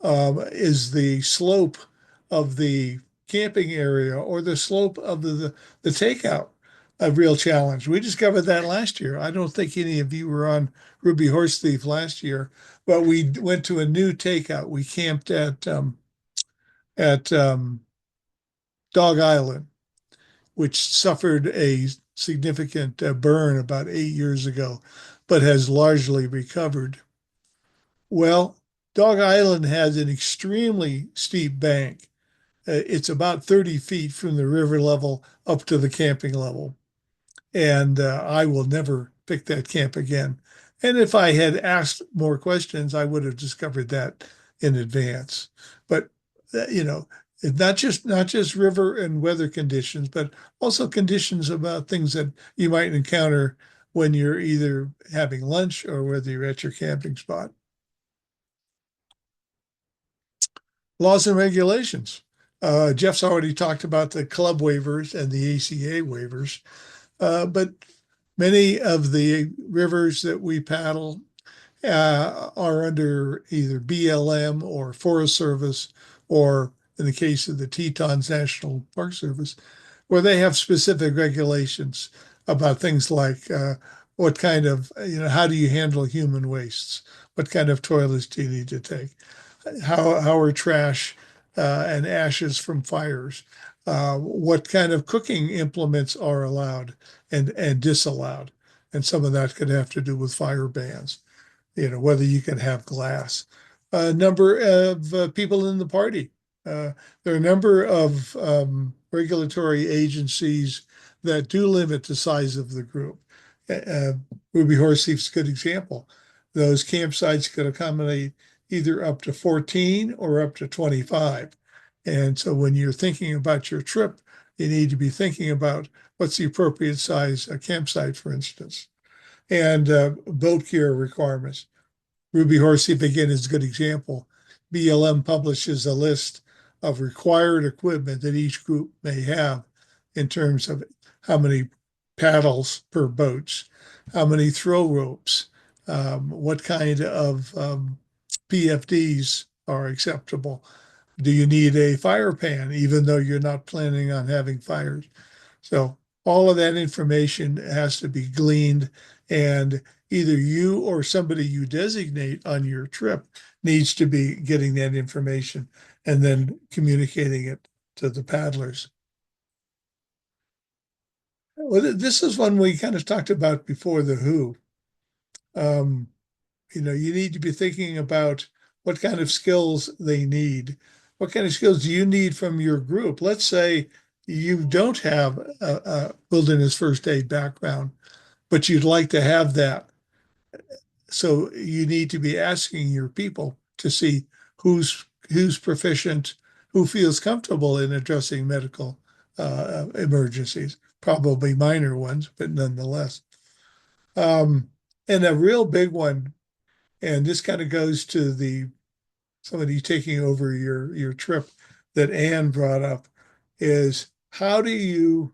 S6: Is the slope of the camping area or the slope of the takeout a real challenge? We discovered that last year. I don't think any of you were on Ruby Horse Thief last year, but we went to a new takeout. We camped at Dog Island, which suffered a significant burn about 8 years ago, but has largely recovered. Well, Dog Island has an extremely steep bank. It's about 30 feet from the river level up to the camping level. And I will never pick that camp again. And if I had asked more questions, I would have discovered that in advance. But, it's not just river and weather conditions, but also conditions about things that you might encounter when you're either having lunch or whether you're at your camping spot. Laws and regulations. Jeff's already talked about the club waivers and the ACA waivers, but many of the rivers that we paddle are under either BLM or Forest Service, or in the case of the Tetons National Park Service, where they have specific regulations about things like what kind of, how do you handle human wastes? What kind of toilets do you need to take? How are trash and ashes from fires? What kind of cooking implements are allowed and disallowed? And some of that could have to do with fire bans, whether you can have glass. A number of people in the party. There are a number of regulatory agencies that do limit the size of the group. Ruby Horse Thief's a good example. Those campsites could accommodate either up to 14 or up to 25. And so when you're thinking about your trip, you need to be thinking about what's the appropriate size campsite, for instance, and boat gear requirements. Ruby Horse Thief, again, is a good example. BLM publishes a list of required equipment that each group may have in terms of how many paddles per boats, how many throw ropes, what kind of PFDs are acceptable. Do you need a fire pan, even though you're not planning on having fires? So all of that information has to be gleaned, and either you or somebody you designate on your trip needs to be getting that information and then communicating it to the paddlers. Well, this is one we kind of talked about before, the who. You need to be thinking about what kind of skills they need. What kind of skills do you need from your group? Let's say you don't have a wilderness first aid background, but you'd like to have that. So you need to be asking your people to see who's proficient, who feels comfortable in addressing medical emergencies, probably minor ones, but nonetheless. And a real big one, and this kind of goes to somebody taking over your trip that Anne brought up, is how do you,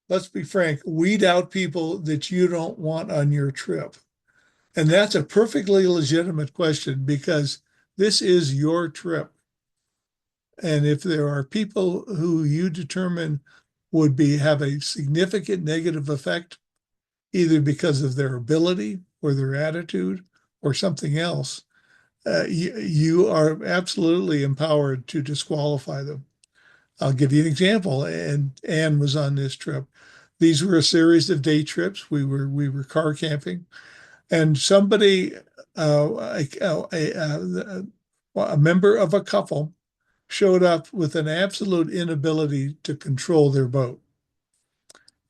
S6: let's be frank, weed out people that you don't want on your trip? And that's a perfectly legitimate question, because this is your trip. And if there are people who you determine would have a significant negative effect, either because of their ability or their attitude or something else, you are absolutely empowered to disqualify them. I'll give you an example. And Anne was on this trip. These were a series of day trips. We were car camping, and somebody, a member of a couple, showed up with an absolute inability to control their boat.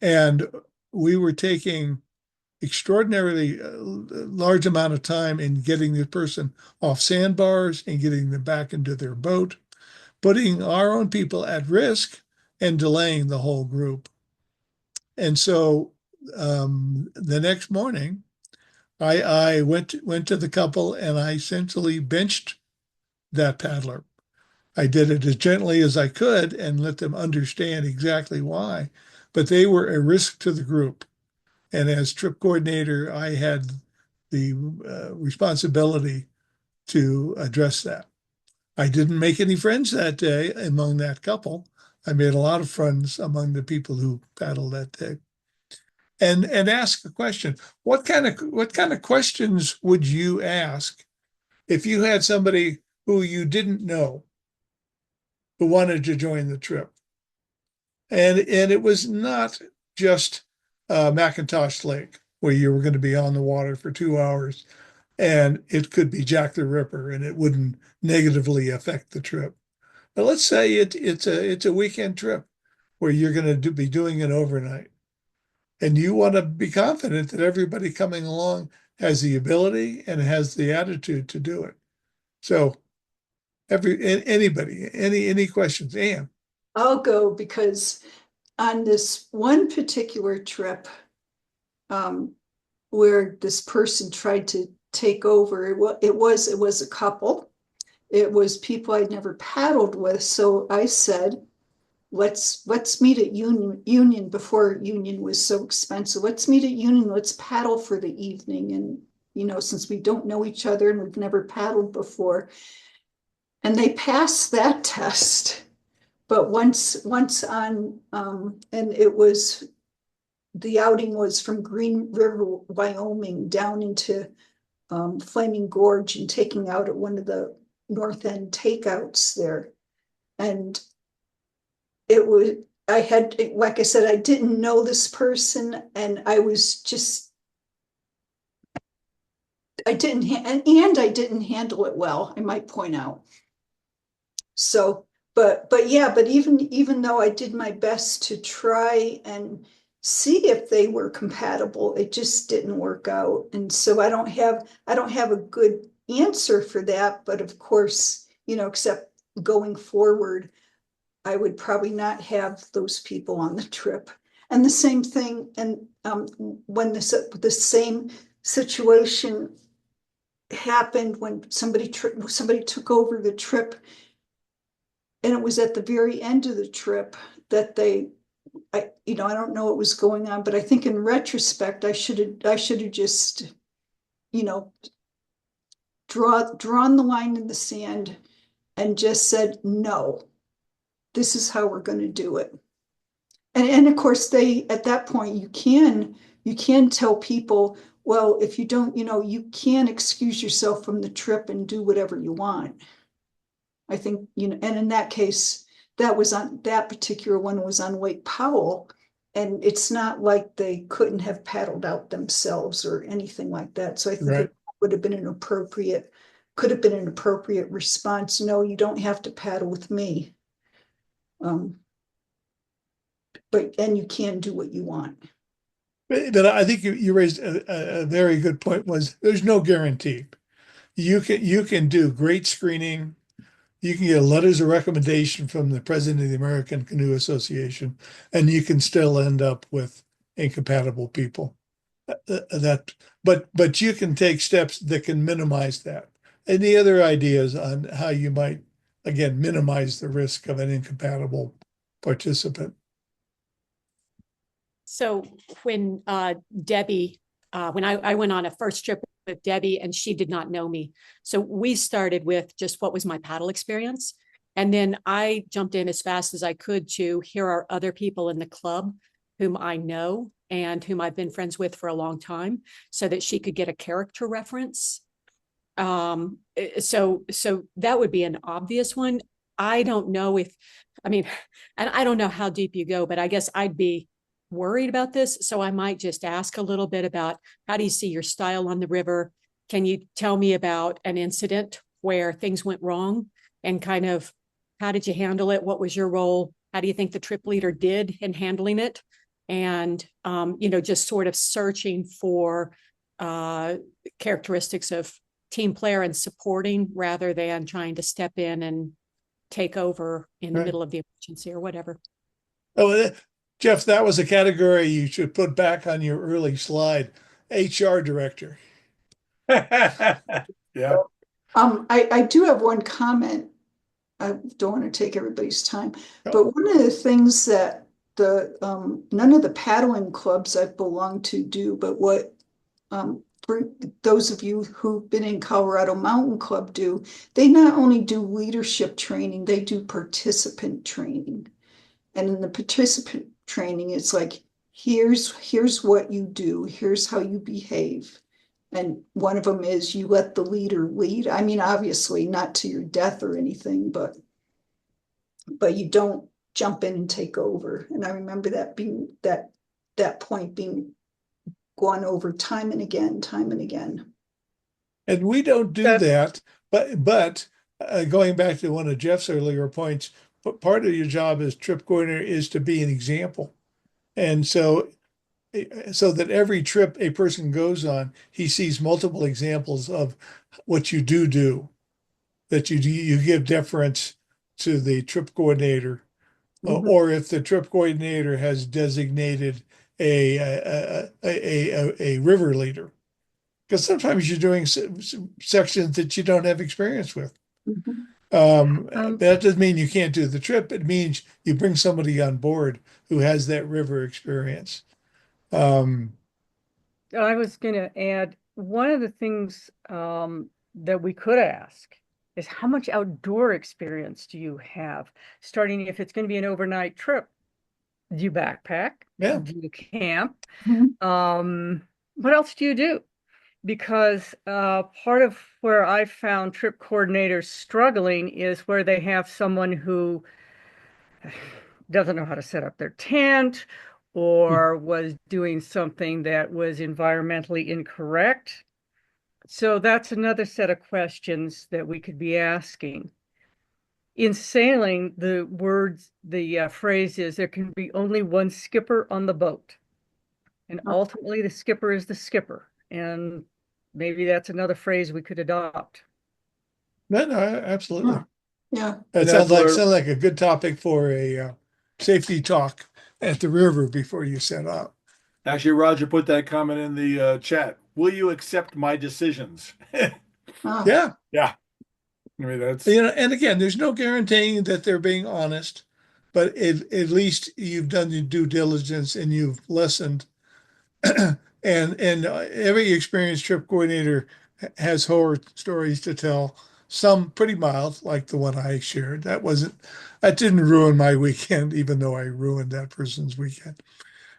S6: And we were taking extraordinarily large amount of time in getting the person off sandbars and getting them back into their boat, putting our own people at risk and delaying the whole group. And so the next morning, I went to the couple and I essentially benched that paddler. I did it as gently as I could and let them understand exactly why, but they were a risk to the group. And as trip coordinator, I had the responsibility to address that. I didn't make any friends that day among that couple. I made a lot of friends among the people who paddled that day. And ask a question. What kind of questions would you ask if you had somebody who you didn't know who wanted to join the trip? And it was not just Macintosh Lake, where you were going to be on the water for 2 hours, and it could be Jack the Ripper, and it wouldn't negatively affect the trip. But let's say it's a weekend trip where you're going to be doing an overnight, and you want to be confident that everybody coming along has the ability and has the attitude to do it. So, anybody, any questions, Anne?
S4: I'll go, because on this one particular trip, where this person tried to take over, it was a couple. It was people I'd never paddled with. So I said, let's meet at Union before Union was so expensive. Let's meet at Union. Let's paddle for the evening. And since we don't know each other and we've never paddled before. And they passed that test. But once on, and the outing was from Green River, Wyoming, down into Flaming Gorge and taking out at one of the North End takeouts there. And like I said, I didn't know this person, and I was just, I didn't handle it well, I might point out. So, but even though I did my best to try and see if they were compatible, it just didn't work out. And so I don't have a good answer for that. But of course, except going forward, I would probably not have those people on the trip. And the same thing, and when the same situation happened when somebody took over the trip, and it was at the very end of the trip that I don't know what was going on, but I think in retrospect, I should have just, drawn the line in the sand and just said, no, this is how we're going to do it. And of course, at that point, you can tell people, well, if you don't, you can excuse yourself from the trip and do whatever you want. I think, and in that case, that particular one was on Lake Powell, and it's not like they couldn't have paddled out themselves or anything like that. So I think it could have been an appropriate response. No, you don't have to paddle with me. And you can do what you want.
S6: But I think you raised a very good point. Was there's no guarantee. You can do great screening. You can get letters of recommendation from the president of the American Canoe Association, and you can still end up with incompatible people. But you can take steps that can minimize that. Any other ideas on how you might, again, minimize the risk of an incompatible participant?
S2: So when Debbie, when I went on a first trip with Debbie, and she did not know me. So we started with just what was my paddle experience. And then I jumped in as fast as I could to here are other people in the club whom I know and whom I've been friends with for a long time, so that she could get a character reference. So that would be an obvious one. I don't know and I don't know how deep you go, but I guess I'd be worried about this. So I might just ask a little bit about, how do you see your style on the river? Can you tell me about an incident where things went wrong, and kind of how did you handle it? What was your role? How do you think the trip leader did in handling it? And, just sort of searching for characteristics of team player and supporting, rather than trying to step in and take over in the middle of the emergency or whatever.
S6: Oh, Jeff, that was a category you should put back on your early slide. HR director.
S1: Yeah.
S4: I do have one comment. I don't want to take everybody's time, but one of the things that none of the paddling clubs I've belonged to do, but what for those of you who've been in Colorado Mountain Club do, they not only do leadership training, they do participant training. And in the participant training, it's like, here's what you do, here's how you behave. And one of them is you let the leader lead. I mean, obviously not to your death or anything, but you don't jump in and take over. And I remember that point being gone over time and again.
S6: And we don't do that, but going back to one of Jeff's earlier points, part of your job as trip coordinator is to be an example. And so that every trip a person goes on, he sees multiple examples of what you do, that you give deference to the trip coordinator, or if the trip coordinator has designated a river leader, because sometimes you're doing sections that you don't have experience with. That doesn't mean you can't do the trip. It means you bring somebody on board who has that river experience.
S7: I was going to add, one of the things that we could ask is how much outdoor experience do you have? Starting if it's going to be an overnight trip, do you backpack?
S6: Yeah.
S7: Do you camp?
S4: Mhm.
S7: What else do you do? Because part of where I found trip coordinators struggling is where they have someone who doesn't know how to set up their tent or was doing something that was environmentally incorrect. So that's another set of questions that we could be asking. In sailing, the phrase is there can be only one skipper on the boat. And ultimately, the skipper is the skipper. And maybe that's another phrase we could adopt.
S6: No, absolutely.
S4: Yeah.
S6: That
S1: And
S6: sounds
S1: that's where,
S6: like a good topic for a safety talk at the river before you set up.
S1: actually, Roger put that comment in the chat. Will you accept my decisions?
S4: Ah,
S6: Yeah.
S1: Yeah. I mean, that's
S6: You know, and again, there's no guaranteeing that they're being honest, but at least you've done your due diligence and you've listened. And every experienced trip coordinator has horror stories to tell. Some pretty mild, like the one I shared. That didn't ruin my weekend, even though I ruined that person's weekend.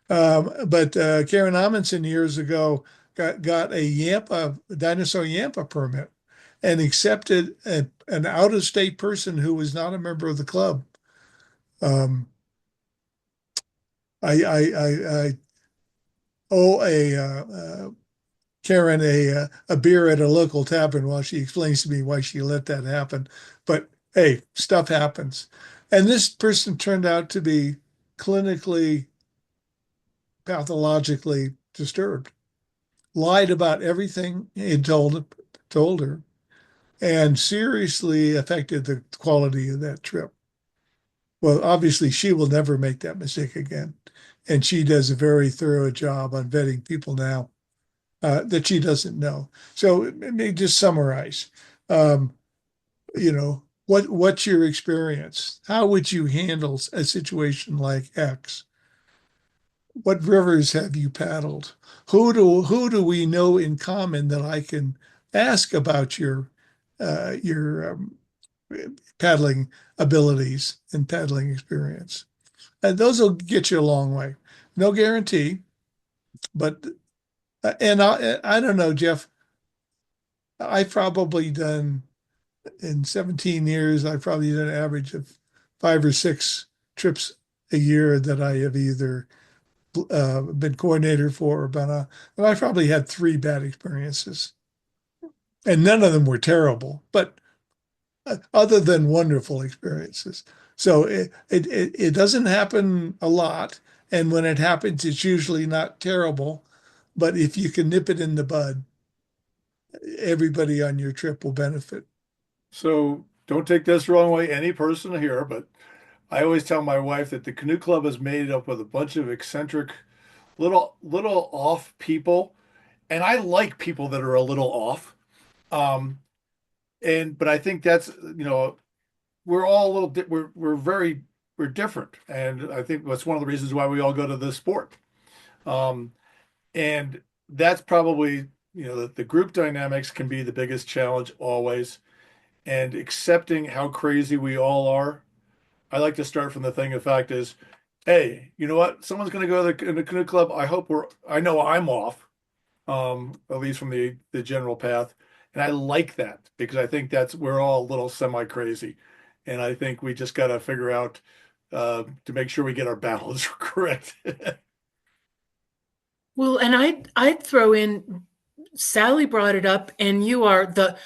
S6: But Karen Amundsen years ago got a dinosaur Yampa permit and accepted an out-of-state person who was not a member of the club. Um, I owe Karen a beer at a local tavern while she explains to me why she let that happen. But hey, stuff happens. And this person turned out to be clinically, pathologically disturbed, lied about everything he told her, and seriously affected the quality of that trip. Well, obviously, she will never make that mistake again. And she does a very thorough job on vetting people now that she doesn't know. So let me just summarize. Um, what's your experience? How would you handle a situation like X? What rivers have you paddled? Who do we know in common that I can ask about your paddling abilities and paddling experience? And those will get you a long way. No guarantee, but and I don't know, Jeff. I've probably done in 17 years. I've probably done an average of 5 or 6 trips a year that I have either been coordinator for or been on. And I probably had 3 bad experiences, and none of them were terrible, but other than wonderful experiences. So it doesn't happen a lot, and when it happens, it's usually not terrible. But if you can nip it in the bud, everybody on your trip will benefit.
S1: so don't take this the wrong way, any person here, but I always tell my wife that the canoe club is made up with a bunch of eccentric, little off people, and I like people that are a little off. Um, but I think that's we're all a little we're different, and I think that's one of the reasons why we all go to this sport. Um, and that's probably the group dynamics can be the biggest challenge always, and accepting how crazy we all are. I like to start from the thing. The fact is, hey, you know what? Someone's going to go to the canoe club. I know I'm off, at least from the general path. And I like that because I think we're all a little semi crazy. And I think we just got to figure out to make sure we get our balance correct.
S3: Well, and I'd throw in, Sally brought it up, and you are the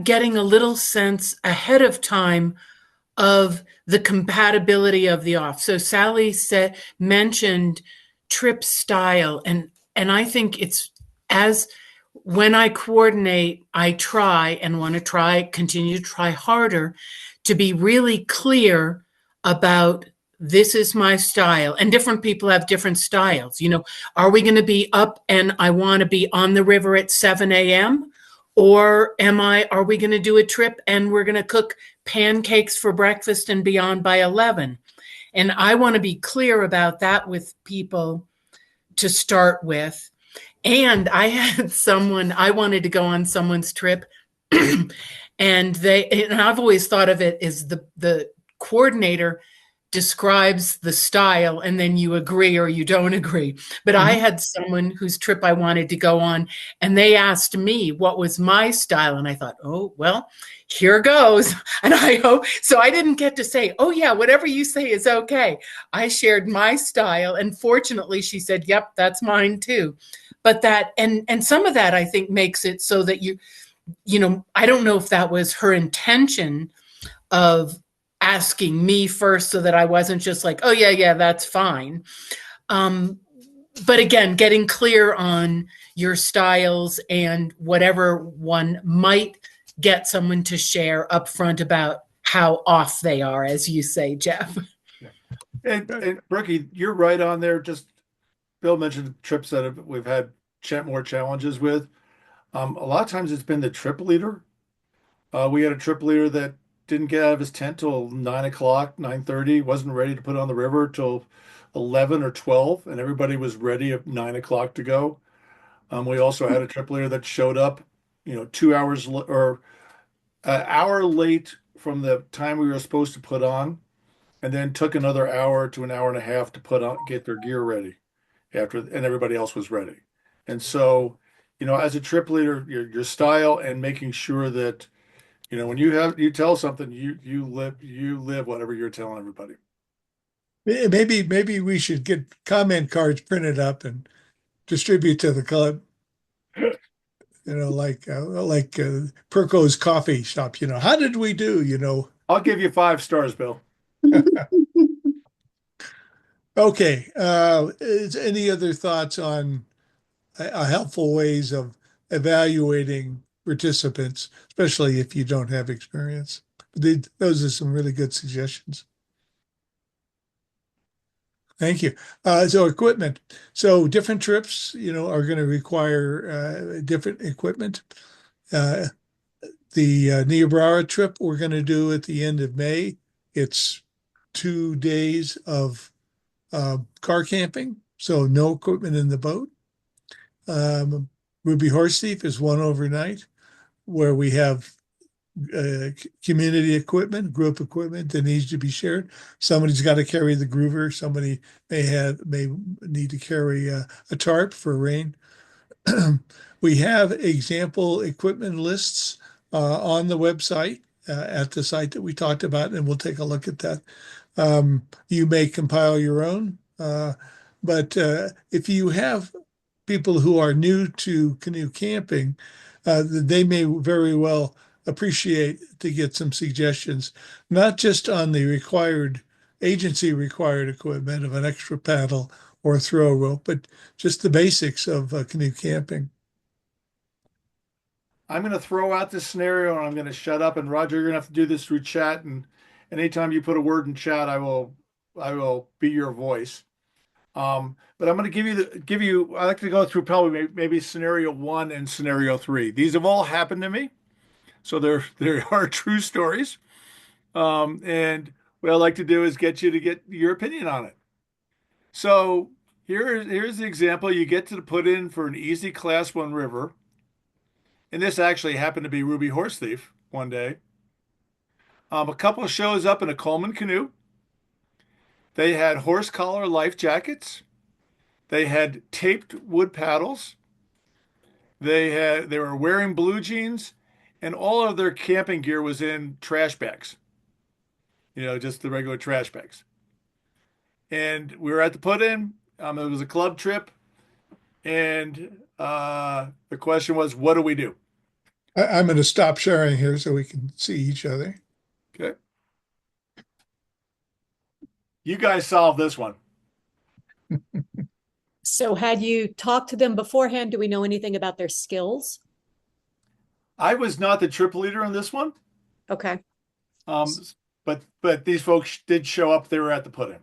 S3: getting a little sense ahead of time of the compatibility of the off. So Sally mentioned trip style, and I think it's, as when I coordinate, I try and want to continue to try harder to be really clear about, this is my style. And different people have different styles. Are we going to be up and I want to be on the river at 7 a.m.? Or are we going to do a trip and we're going to cook pancakes for breakfast and be on by 11? And I want to be clear about that with people to start with. And I had someone, I wanted to go on someone's trip, and I've always thought of it as the coordinator describes the style and then you agree or you don't agree. But I had someone whose trip I wanted to go on, and they asked me what was my style. And I thought, oh, well, here goes. And I hope so. I didn't get to say, oh, yeah, whatever you say is okay. I shared my style. And fortunately, she said, yep, that's mine too. But that, and some of that I think makes it so that I don't know if that was her intention of asking me first so that I wasn't just like, oh, yeah, yeah, that's fine. But again, getting clear on your styles and whatever one might get someone to share upfront about how off they are, as you say, Jeff.
S1: And Brookie, you're right on there. Just Bill mentioned trips that we've had more challenges with. A lot of times it's been the trip leader. We had a trip leader that didn't get out of his tent till 9 o'clock, 9:30, wasn't ready to put on the river till 11 or 12, and everybody was ready at 9 o'clock to go. We also had a trip leader that showed up, 2 hours or an hour late from the time we were supposed to put on, and then took another hour to an hour and a half to get their gear ready and everybody else was ready. And so, as a trip leader, your style and making sure that when you tell something, you live whatever you're telling everybody.
S6: Maybe we should get comment cards printed up and distribute to the club. Like Perco's coffee shop. How did we do?
S1: I'll give you 5 stars, Bill.
S6: Okay. Is any other thoughts on helpful ways of evaluating participants, especially if you don't have experience? Those are some really good suggestions. Thank you. So equipment. So different trips, are going to require different equipment. The Niobrara trip we're going to do at the end of May. It's 2 days of car camping, so no equipment in the boat. Ruby Horse Thief is one overnight where we have community equipment, group equipment that needs to be shared. Somebody's got to carry the groover. Somebody may need to carry a tarp for rain. We have example equipment lists on the website at the site that we talked about, and we'll take a look at that. You may compile your own, but if you have people who are new to canoe camping, they may very well appreciate to get some suggestions, not just on the agency required equipment of an extra paddle or a throw rope, but just the basics of canoe camping.
S1: I'm going to throw out this scenario and I'm going to shut up. And Roger, you're going to have to do this through chat. And anytime you put a word in chat, I will be your voice. But I'm going to give you. I like to go through probably maybe scenario 1 and scenario 3. These have all happened to me, so there are true stories. And what I like to do is get you to get your opinion on it. So here's the example. You get to put in for an easy class 1 river. And this actually happened to be Ruby Horse Thief one day. A couple shows up in a Coleman canoe. They had horse collar life jackets. They had taped wood paddles. They were wearing blue jeans, and all of their camping gear was in trash bags. Just the regular trash bags. And we were at the put-in. It was a club trip, and the question was, what do we do?
S6: I'm going to stop sharing here so we can see each other.
S1: Okay. You guys solve this one.
S2: So had you talked to them beforehand? Do we know anything about their skills?
S1: I was not the trip leader on this one.
S2: Okay.
S1: But these folks did show up. They were at the put-in.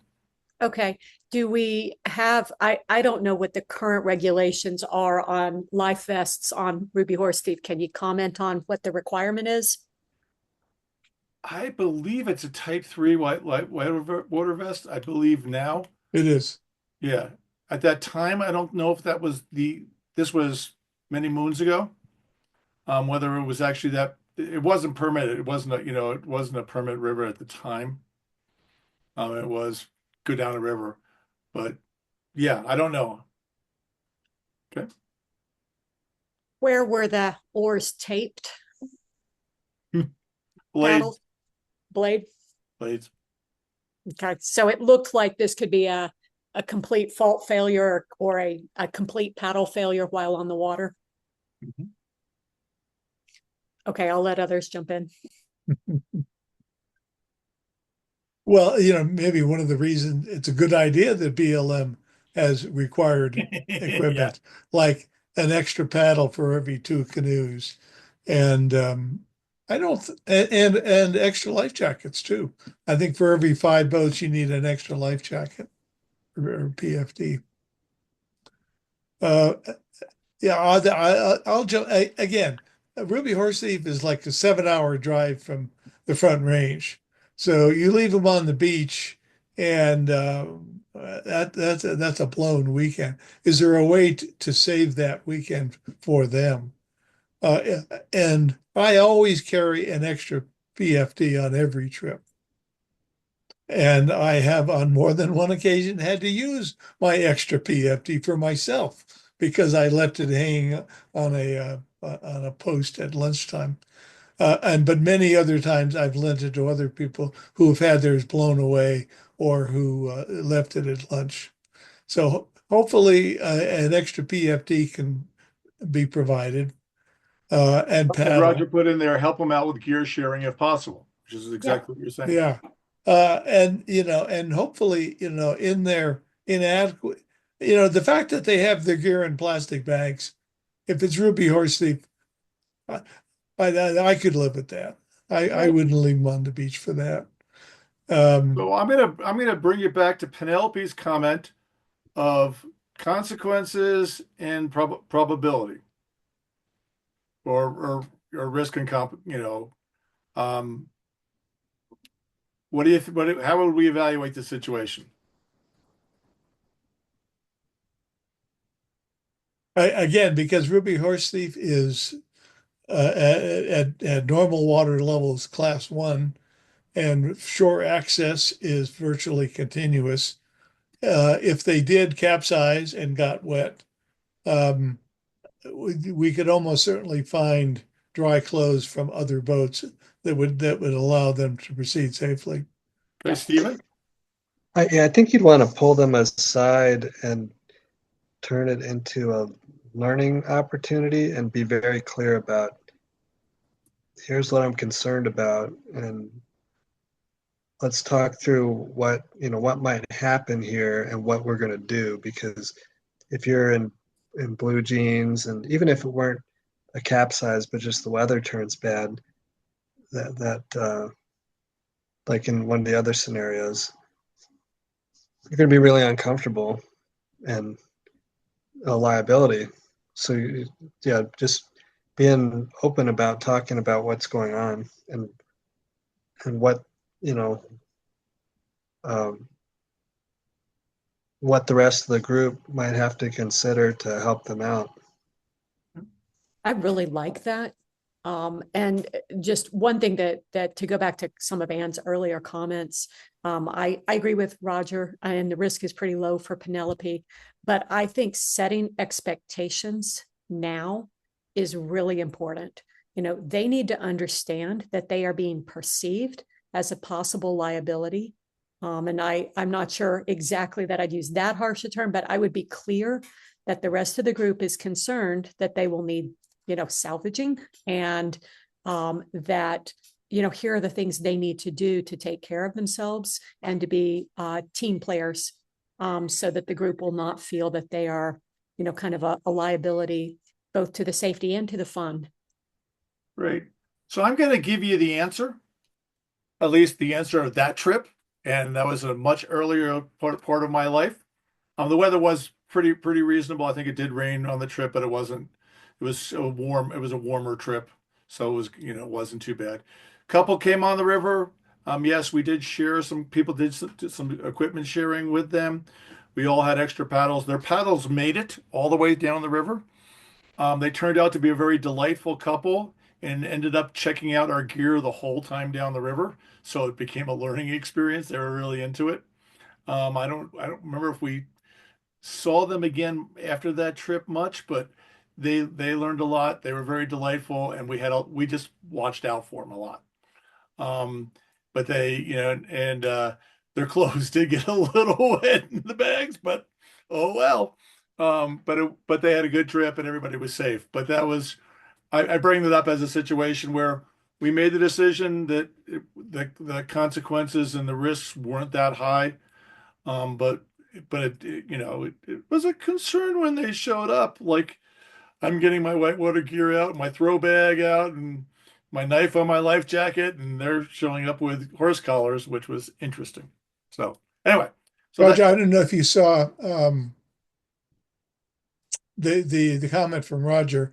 S2: Okay. Do we have, I don't know what the current regulations are on life vests on Ruby Horse Thief. Can you comment on what the requirement is?
S1: I believe it's a type 3 white water vest. I believe now.
S6: It is.
S1: Yeah. At that time, I don't know if that was the this was many moons ago. Whether it was actually that it wasn't permitted. It wasn't a, it wasn't a permit river at the time. It was go down the river, but yeah, I don't know. Okay.
S2: Where were the oars taped?
S1: Blades,
S2: Paddle blade?
S1: blades.
S2: Okay, so it looked like this could be a complete fault failure or a complete paddle failure while on the water.
S1: Mhm.
S2: Okay, I'll let others jump in.
S6: Well, maybe one of the reasons it's a good idea that BLM has required
S1: Yeah.
S6: equipment, like an extra paddle for every two canoes. And I don't, and extra life jackets too. I think for every 5 boats, you need an extra life jacket or PFD. Uh, yeah, I'll jump again. Ruby Horse Thief is like a 7 hour drive from the Front Range, so you leave them on the beach, and that's a blown weekend. Is there a way to save that weekend for them? And I always carry an extra PFD on every trip. And I have on more than one occasion had to use my extra PFD for myself because I left it hanging on a post at lunchtime. But many other times I've lent it to other people who have had theirs blown away or who left it at lunch. So hopefully an extra PFD can be provided and
S1: As Roger
S6: paddle.
S1: put in there, help them out with gear sharing if possible, which is
S2: Yeah.
S1: exactly what you're saying.
S6: Yeah. And hopefully, in their inadequate, the fact that they have their gear in plastic bags, if it's Ruby Horse Thief, I, I could live with that. I wouldn't leave them on the beach for that.
S1: So I'm gonna bring you back to Penelope's comment of consequences and probability or risk and um, what do you how would we evaluate the situation?
S6: Again, because Ruby Horse Thief is at normal water levels, class 1, and shore access is virtually continuous. If they did capsize and got wet, um, we could almost certainly find dry clothes from other boats that would allow them to proceed safely.
S1: Okay, Stephen?
S5: Yeah, I think you'd want to pull them aside and turn it into a learning opportunity and be very clear about here's what I'm concerned about, and let's talk through what might happen here and what we're going to do. Because if you're in blue jeans, and even if it weren't a capsize but just the weather turns bad, that like in one of the other scenarios, you're going to be really uncomfortable and a liability. So yeah, just being open about talking about what's going on and what you know um, what the rest of the group might have to consider to help them out.
S2: I really like that. And just one thing that to go back to some of Anne's earlier comments, I agree with Roger, and the risk is pretty low for Penelope, but I think setting expectations now is really important. They need to understand that they are being perceived as a possible liability. And I'm not sure exactly that I'd use that harsh a term, but I would be clear that the rest of the group is concerned that they will need salvaging, and that here are the things they need to do to take care of themselves and to be team players, so that the group will not feel that they are kind of a liability both to the safety and to the fun.
S1: Great. So I'm going to give you the answer, at least the answer of that trip, and that was a much earlier part of my life. The weather was pretty reasonable. I think it did rain on the trip, but it wasn't. It was so warm. It was a warmer trip, so it was it wasn't too bad. Couple came on the river. Yes, we did share. Some people did some equipment sharing with them. We all had extra paddles. Their paddles made it all the way down the river. They turned out to be a very delightful couple and ended up checking out our gear the whole time down the river. So it became a learning experience. They were really into it. I don't remember if we saw them again after that trip much, but they learned a lot. They were very delightful, and we just watched out for them a lot. Um, but they, their clothes did get a little wet in the bags, but oh well. But they had a good trip and everybody was safe. But I bring that up as a situation where we made the decision that the consequences and the risks weren't that high. But it was a concern when they showed up. Like I'm getting my whitewater gear out, my throw bag out, and my knife on my life jacket, and they're showing up with horse collars, which was interesting. So anyway, so
S6: Roger,
S1: that
S6: I don't know if you saw the comment from Roger.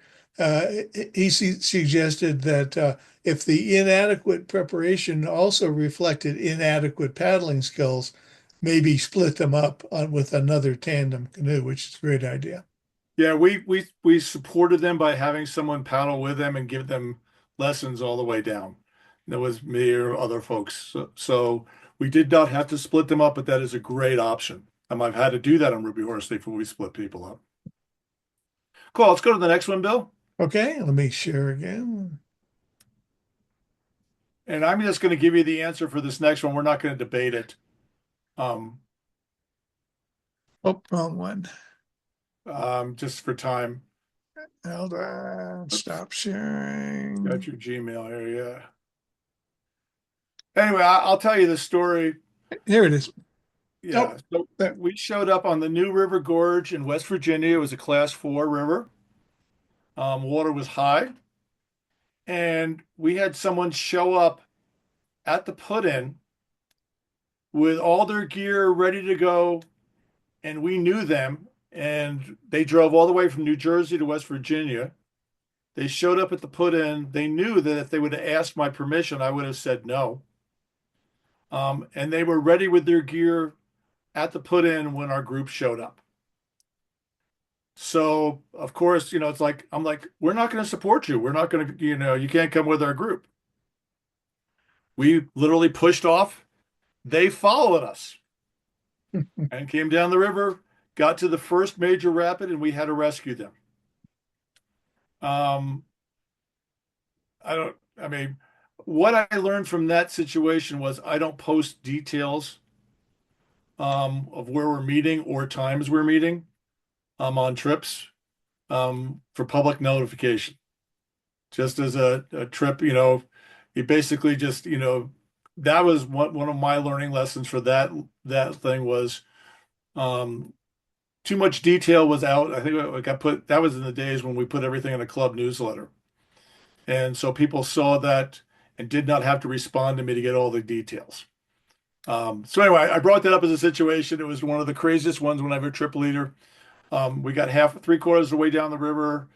S6: He suggested that if the inadequate preparation also reflected inadequate paddling skills, maybe split them up with another tandem canoe, which is a great idea.
S1: yeah, we supported them by having someone paddle with them and give them lessons all the way down. That was me or other folks. So we did not have to split them up, but that is a great option. I've had to do that on Ruby Horse before we split people up. Cool. Let's go to the next one, Bill.
S6: Okay, let me share again.
S1: And I'm just going to give you the answer for this next one. We're not going to debate it.
S6: Oh, wrong one.
S1: Just for time.
S6: Hold on,
S1: Oops.
S6: stop sharing.
S1: Got your Gmail here, yeah. Anyway, I'll tell you the story.
S6: Here it is.
S1: Yeah. So we showed up on the New River Gorge in West Virginia. It was a class 4 river. Water was high. And we had someone show up at the put-in with all their gear ready to go. And we knew them. And they drove all the way from New Jersey to West Virginia. They showed up at the put-in. They knew that if they would have asked my permission, I would have said no. And they were ready with their gear at the put-in when our group showed up. So, of course, it's like, I'm like, we're not going to support you. We're not going to, you can't come with our group. We literally pushed off. They followed us and came down the river, got to the first major rapid, and we had to rescue them. What I learned from that situation was I don't post details of where we're meeting or times we're meeting on trips for public notification. Just as a trip, you basically just, that was one of my learning lessons for that thing was too much detail was out. I think that was in the days when we put everything in a club newsletter. And so people saw that and did not have to respond to me to get all the details. So anyway, I brought that up as a situation. It was one of the craziest ones when I was a trip leader. We got 3/4 of the way down the river.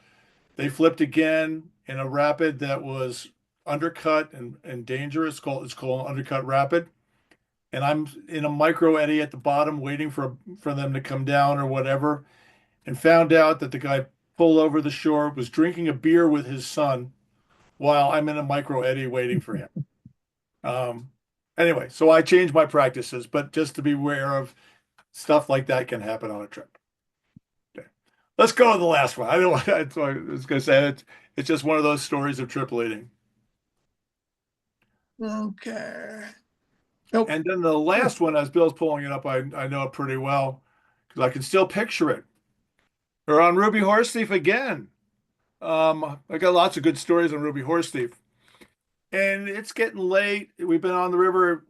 S1: They flipped again in a rapid that was undercut and dangerous. It's called an undercut rapid. And I'm in a micro eddy at the bottom waiting for them to come down or whatever, and found out that the guy pulled over the shore, was drinking a beer with his son while I'm in a micro eddy waiting for him. Anyway, so I changed my practices, but just to be aware of stuff like that can happen on a trip. Okay. Let's go to the last one. I was going to say it's just one of those stories of trip leading.
S6: Okay.
S1: Nope. And then the last one, as Bill's pulling it up, I know it pretty well because I can still picture it. We're on Ruby Horse Thief again. I got lots of good stories on Ruby Horse Thief. And it's getting late. We've been on the river.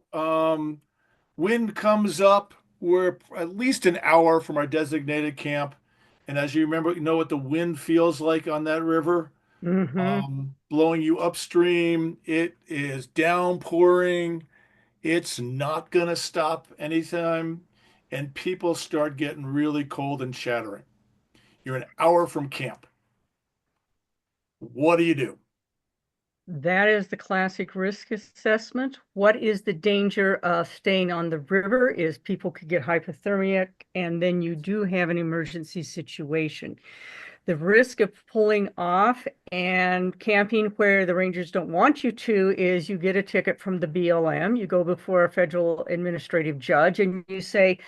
S1: Wind comes up. We're at least an hour from our designated camp. And as you remember, you know what the wind feels like on that river?
S7: Mm-hmm.
S1: Blowing you upstream. It is downpouring. It's not going to stop anytime. And people start getting really cold and shattering. You're an hour from camp. What do you do?
S7: That is the classic risk assessment. What is the danger of staying on the river is people could get hypothermic, and then you do have an emergency situation. The risk of pulling off and camping where the rangers don't want you to is you get a ticket from the BLM, you go before a federal administrative judge, and you say,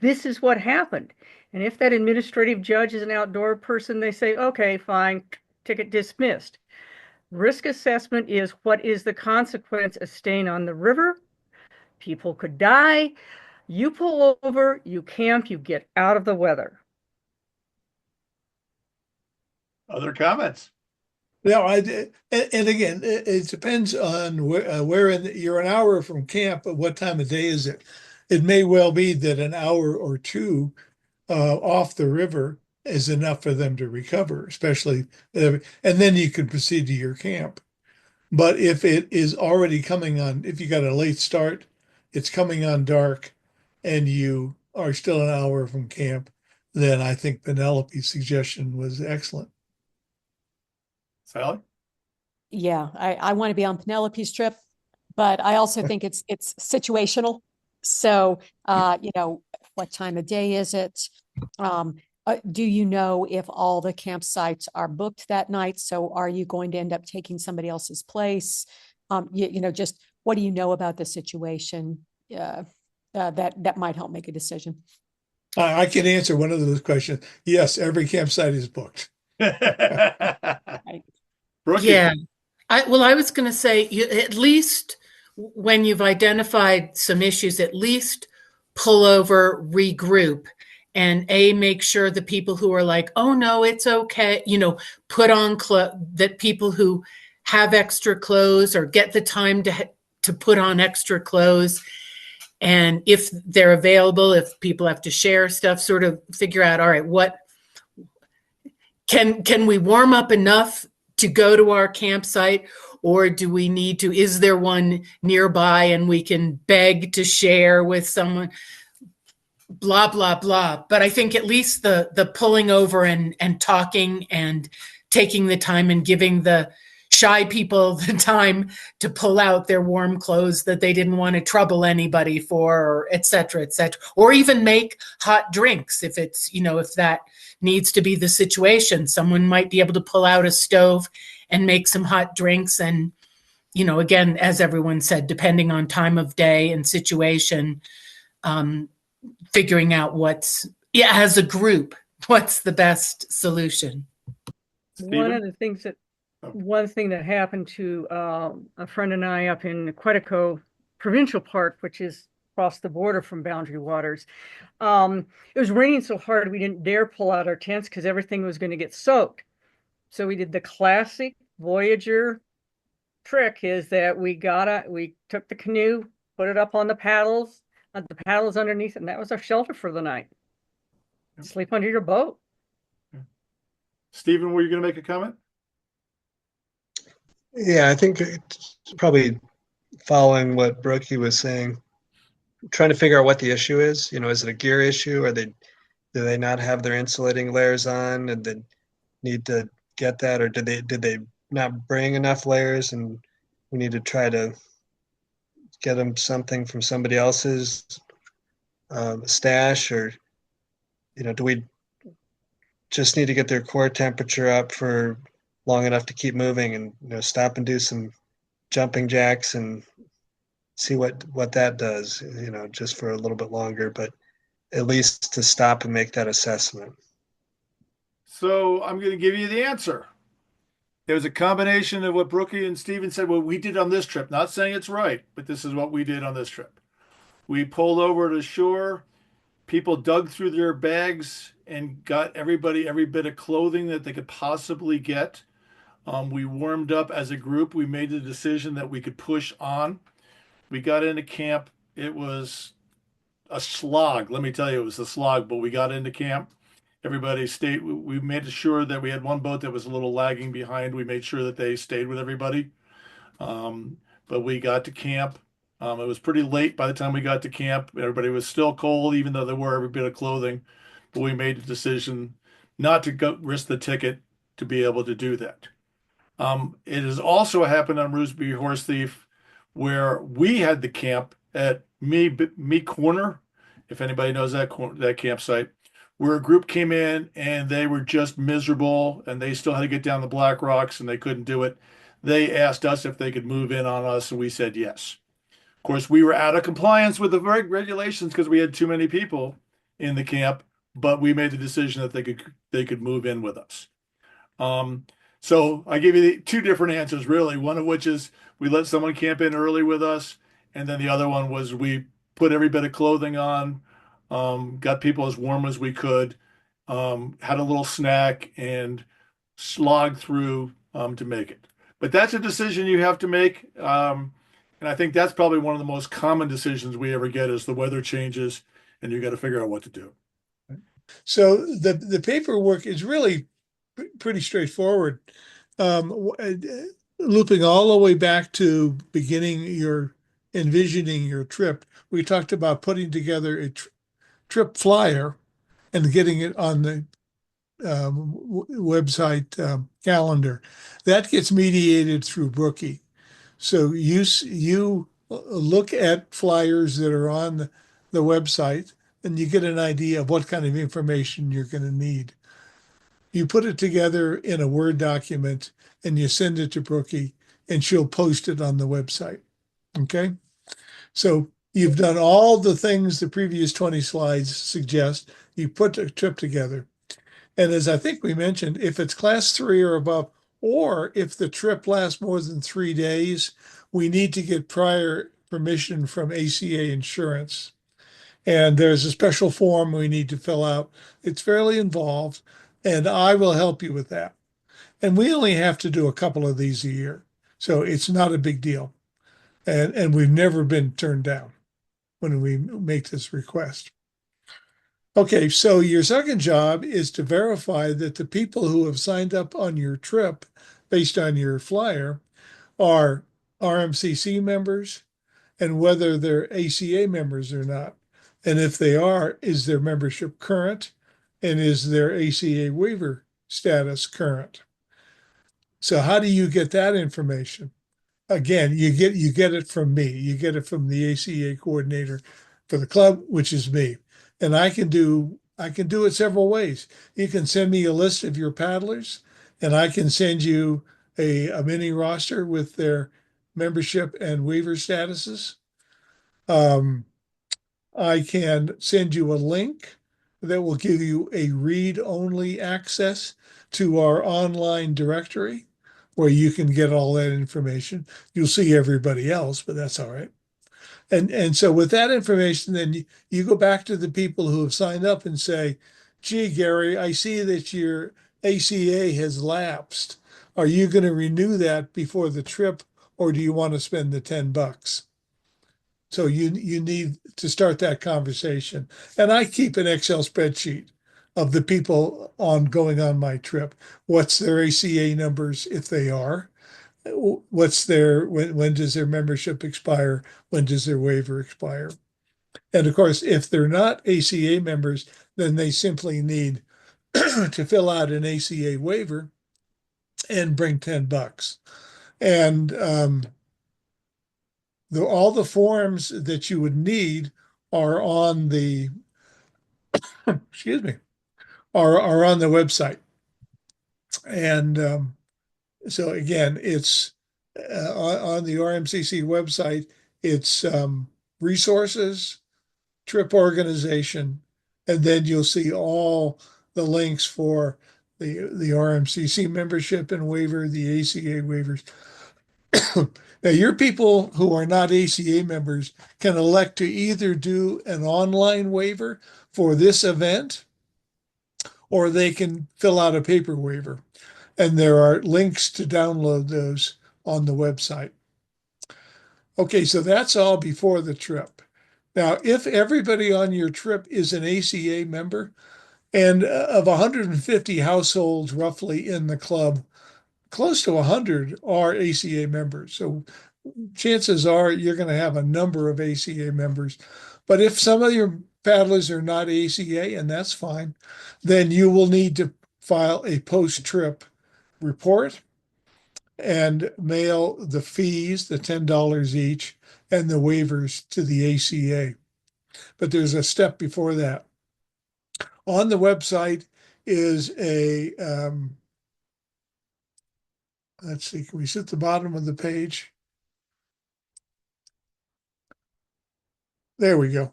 S7: this is what happened. And if that administrative judge is an outdoor person, they say, okay, fine, ticket dismissed. Risk assessment is what is the consequence of staying on the river? People could die. You pull over, you camp, you get out of the weather.
S1: Other comments?
S6: No, and again, it depends on where you're an hour from camp, but what time of day is it? It may well be that an hour or two off the river is enough for them to recover, especially, and then you can proceed to your camp. But if it is already coming on, if you got a late start, it's coming on dark, and you are still an hour from camp, then I think Penelope's suggestion was excellent.
S1: Sally?
S2: Yeah, I want to be on Penelope's trip, but I also think it's situational. So, what time of day is it? Do you know if all the campsites are booked that night? So are you going to end up taking somebody else's place? Just what do you know about the situation? That might help make a decision.
S6: I can answer one of those questions. Yes, every campsite is booked.
S2: Right.
S1: Brookie.
S3: Yeah. I was going to say, at least when you've identified some issues, at least pull over, regroup, and make sure the people who are like, oh no, it's okay, put on that people who have extra clothes or get the time to put on extra clothes. And if they're available, if people have to share stuff, sort of figure out, all right, what can we warm up enough to go to our campsite, or do we need to, is there one nearby and we can beg to share with someone, blah, blah, blah. But I think at least the pulling over and talking and taking the time and giving the shy people the time to pull out their warm clothes that they didn't want to trouble anybody for, or et cetera, or even make hot drinks if it's, if that needs to be the situation. Someone might be able to pull out a stove and make some hot drinks. And, again, as everyone said, depending on time of day and situation, figuring out as a group, what's the best solution.
S1: Steven?
S7: One thing that happened to a friend and I up in Quetico Provincial Park, which is across the border from Boundary Waters. It was raining so hard we didn't dare pull out our tents because everything was going to get soaked. So we did the classic Voyager trick, is that we took the canoe, put it up on the paddles underneath, and that was our shelter for the night. Sleep under your boat.
S1: Stephen, were you going to make a comment?
S5: Yeah, I think it's probably following what Brookie was saying, trying to figure out what the issue is. Is it a gear issue? Do they not have their insulating layers on and they need to get that, or did they not bring enough layers and we need to try to get them something from somebody else's stash, or do we just need to get their core temperature up for long enough to keep moving and stop and do some jumping jacks and see what that does, just for a little bit longer, but at least to stop and make that assessment.
S1: So I'm going to give you the answer. It was a combination of what Brookie and Steven said, what we did on this trip. Not saying it's right, but this is what we did on this trip. We pulled over to shore. People dug through their bags and got everybody every bit of clothing that they could possibly get. We warmed up as a group. We made the decision that we could push on. We got into camp. It was a slog. Let me tell you, it was a slog, but we got into camp. Everybody stayed. We made sure that we had one boat that was a little lagging behind. We made sure that they stayed with everybody. But we got to camp. It was pretty late by the time we got to camp. Everybody was still cold, even though they wore every bit of clothing. But we made the decision not to risk the ticket to be able to do that. It has also happened on Roosby Horse Thief, where we had the camp at Me Corner, if anybody knows that campsite. where a group came in and they were just miserable and they still had to get down the Black Rocks and they couldn't do it. They asked us if they could move in on us, and we said yes. Of course, we were out of compliance with the regulations because we had too many people in the camp, but we made the decision that they could move in with us. Um, so I give you two different answers, really. One of which is we let someone camp in early with us, and then the other one was we put every bit of clothing on, got people as warm as we could, had a little snack, and slogged through to make it. But that's a decision you have to make. And I think that's probably one of the most common decisions we ever get is the weather changes and you got to figure out what to do.
S6: So the paperwork is really pretty straightforward. Looping all the way back to beginning envisioning your trip, we talked about putting together a trip flyer and getting it on the website calendar. That gets mediated through Brookie. So you look at flyers that are on the website and you get an idea of what kind of information you're going to need. You put it together in a Word document and you send it to Brookie and she'll post it on the website. Okay? So you've done all the things the previous 20 slides suggest. You put a trip together. And as I think we mentioned, if it's class 3 or above, or if the trip lasts more than 3 days, we need to get prior permission from ACA Insurance. And there's a special form we need to fill out. It's fairly involved, and I will help you with that. And we only have to do a couple of these a year, so it's not a big deal. And we've never been turned down when we make this request. Okay, so your second job is to verify that the people who have signed up on your trip based on your flyer are RMCC members and whether they're ACA members or not. And if they are, is their membership current and is their ACA waiver status current? So how do you get that information? Again, you get it from me. You get it from the ACA coordinator for the club, which is me. And I can do it several ways. You can send me a list of your paddlers, and I can send you a mini roster with their membership and waiver statuses. I can send you a link that will give you a read-only access to our online directory where you can get all that information. You'll see everybody else, but that's all right. And so with that information, then you go back to the people who have signed up and say, gee, Gary, I see that your ACA has lapsed. Are you going to renew that before the trip, or do you want to spend the $10? So you need to start that conversation. And I keep an Excel spreadsheet of the people going on my trip. What's their ACA numbers if they are? When does their membership expire? When does their waiver expire? And of course, if they're not ACA members, then they simply need to fill out an ACA waiver and bring $10. And all the forms that you would need are on the excuse me are on the website. And so again, it's on the RMCC website. It's resources, trip organization, and then you'll see all the links for the RMCC membership and waiver, the ACA waivers. Now, your people who are not ACA members can elect to either do an online waiver for this event, or they can fill out a paper waiver. And there are links to download those on the website. Okay, so that's all before the trip. Now, if everybody on your trip is an ACA member, and of 150 households roughly in the club, close to 100 are ACA members. So chances are you're going to have a number of ACA members. But if some of your paddlers are not ACA, and that's fine, then you will need to file a post-trip report and mail the fees, the $10 each, and the waivers to the ACA. But there's a step before that. On the website is let's see, can we see at the bottom of the page? There we go.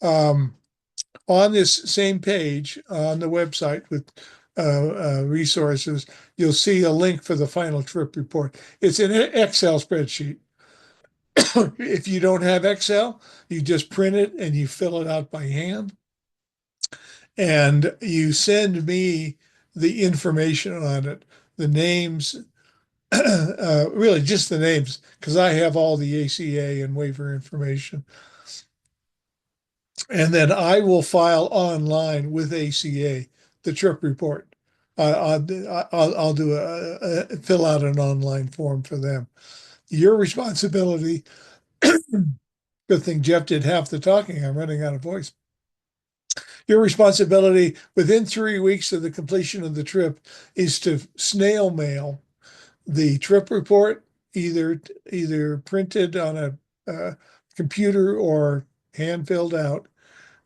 S6: On this same page on the website with resources, you'll see a link for the final trip report. It's an Excel spreadsheet. If you don't have Excel, you just print it and you fill it out by hand. And you send me the information on it, the names, really just the names, because I have all the ACA and waiver information. And then I will file online with ACA the trip report. I'll do fill out an online form for them. Your responsibility, good thing Jeff did half the talking, I'm running out of voice. Your responsibility within 3 weeks of the completion of the trip is to snail mail the trip report, either printed on a computer or hand filled out,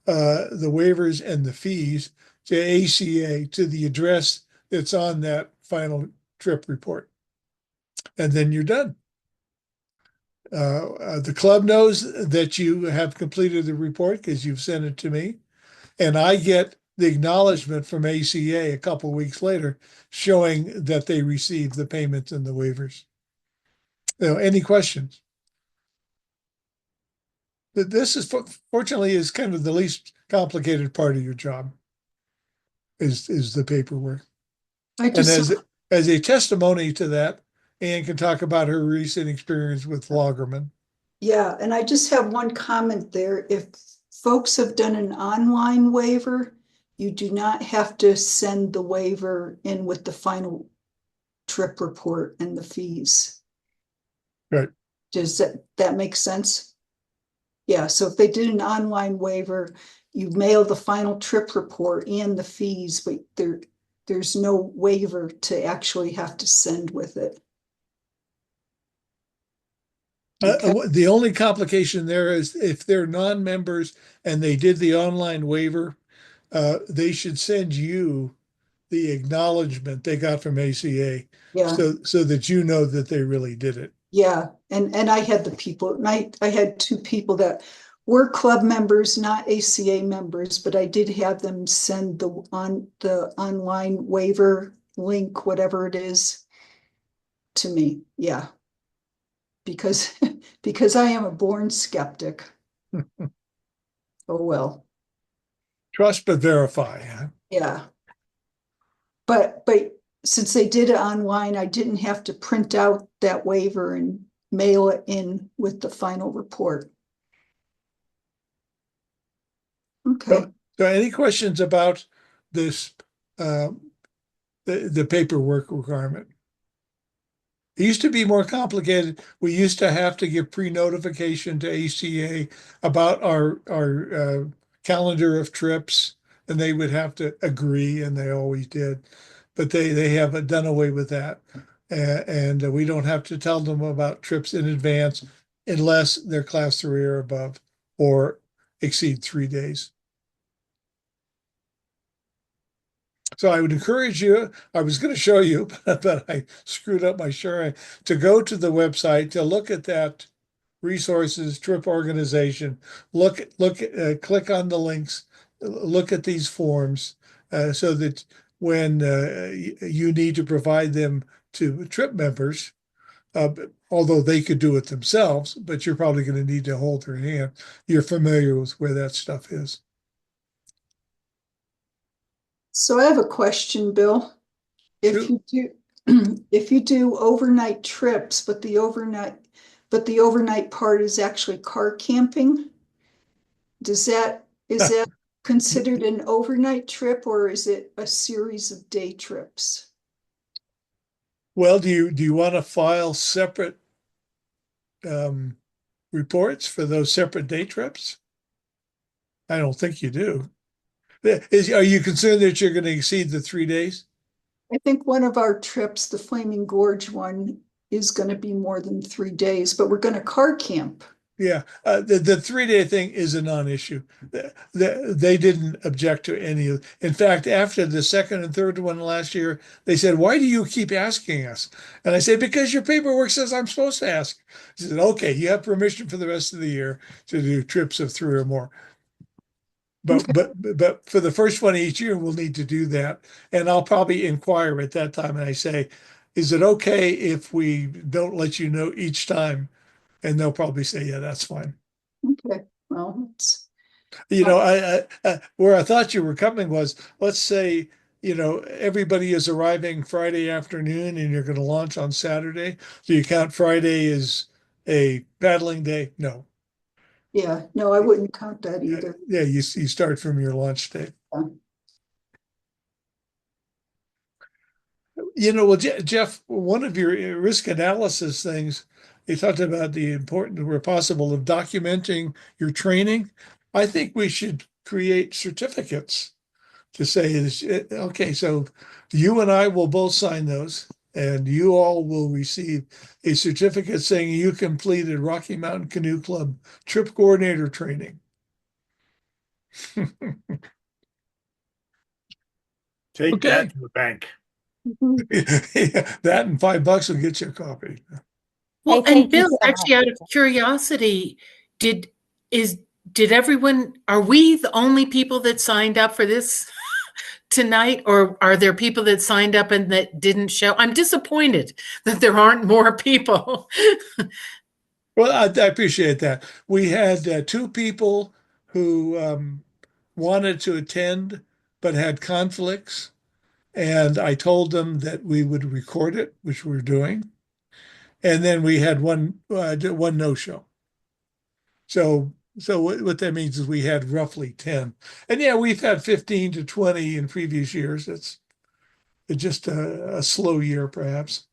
S6: the waivers and the fees to ACA to the address that's on that final trip report. And then you're done. The club knows that you have completed the report because you've sent it to me. And I get the acknowledgement from ACA a couple weeks later showing that they received the payments and the waivers. Any questions? This is fortunately is kind of the least complicated part of your job is the paperwork. And as a testimony to that, Anne can talk about her recent experience with Loggerman.
S4: Yeah, and I just have one comment there. If folks have done an online waiver, you do not have to send the waiver in with the final trip report and the fees.
S6: Right.
S4: Does that make sense? Yeah, so if they did an online waiver, you mail the final trip report and the fees, but there's no waiver to actually have to send with it. Okay.
S6: The only complication there is if they're non-members and they did the online waiver, they should send you the acknowledgement they got from ACA,
S4: Yeah.
S6: so that you know that they really did it.
S4: Yeah, and I had the people, and I had two people that were club members, not ACA members, but I did have them send the online waiver link, whatever it is, to me. Yeah, because I am a born skeptic. Oh well.
S6: Trust but verify. Huh?
S4: Yeah. But since they did it online, I didn't have to print out that waiver and mail it in with the final report. Okay.
S6: So any questions about this, the paperwork requirement? It used to be more complicated. We used to have to give pre-notification to ACA about our calendar of trips, and they would have to agree, and they always did. But they have done away with that, and we don't have to tell them about trips in advance unless they're class 3 or above or exceed 3 days. So I would encourage you, I was going to show you, but I screwed up my sharing, to go to the website to look at that resources, trip organization, click on the links, look at these forms, so that when you need to provide them to trip members, although they could do it themselves, but you're probably going to need to hold their hand. You're familiar with where that stuff is.
S4: So I have a question, Bill. If
S6: Sure.
S4: if you do overnight trips, but the overnight part is actually car camping, is that considered an overnight trip, or is it a series of day trips?
S6: Well, do you want to file separate reports for those separate day trips? I don't think you do. Are you concerned that you're going to exceed the 3 days?
S4: I think one of our trips, the Flaming Gorge one, is going to be more than 3 days, but we're going to car camp.
S6: Yeah, the 3-day thing is a non-issue. They didn't object to any of. In fact, after the second and third one last year, they said, "Why do you keep asking us?" And I said, "Because your paperwork says I'm supposed to ask." She said, "Okay, you have permission for the rest of the year to do trips of 3 or more." But for the first one each year, we'll need to do that, and I'll probably inquire at that time, and I say, "Is it okay if we don't let you know each time?" And they'll probably say, "Yeah, that's fine."
S4: Okay, well, it's,
S6: You know, where I thought you were coming was, let's say, everybody is arriving Friday afternoon and you're going to launch on Saturday. Do you count Friday as a paddling day? No.
S4: yeah, no, I wouldn't count that either.
S6: Yeah, you start from your launch day.
S4: Yeah.
S6: Well, Jeff, one of your risk analysis things, you talked about the importance, where possible, of documenting your training. I think we should create certificates to say this. Okay, so you and I will both sign those, and you all will receive a certificate saying you completed Rocky Mountain Canoe Club trip coordinator training.
S1: Take
S6: Okay.
S1: that to the bank.
S4: Mhm.
S6: That and $5 will get you a copy.
S3: Well,
S2: Hey,
S3: and
S2: thank you
S3: Bill,
S2: so
S3: actually, out of
S2: much.
S3: curiosity, did is did everyone, are we the only people that signed up for this tonight, or are there people that signed up and that didn't show? I'm disappointed that there aren't more people.
S6: Well, I appreciate that. We had 2 people who wanted to attend but had conflicts, and I told them that we would record it, which we're doing. And then we had one no-show. So what that means is we had roughly 10. And yeah, we've had 15 to 20 in previous years. It's just a slow year, perhaps.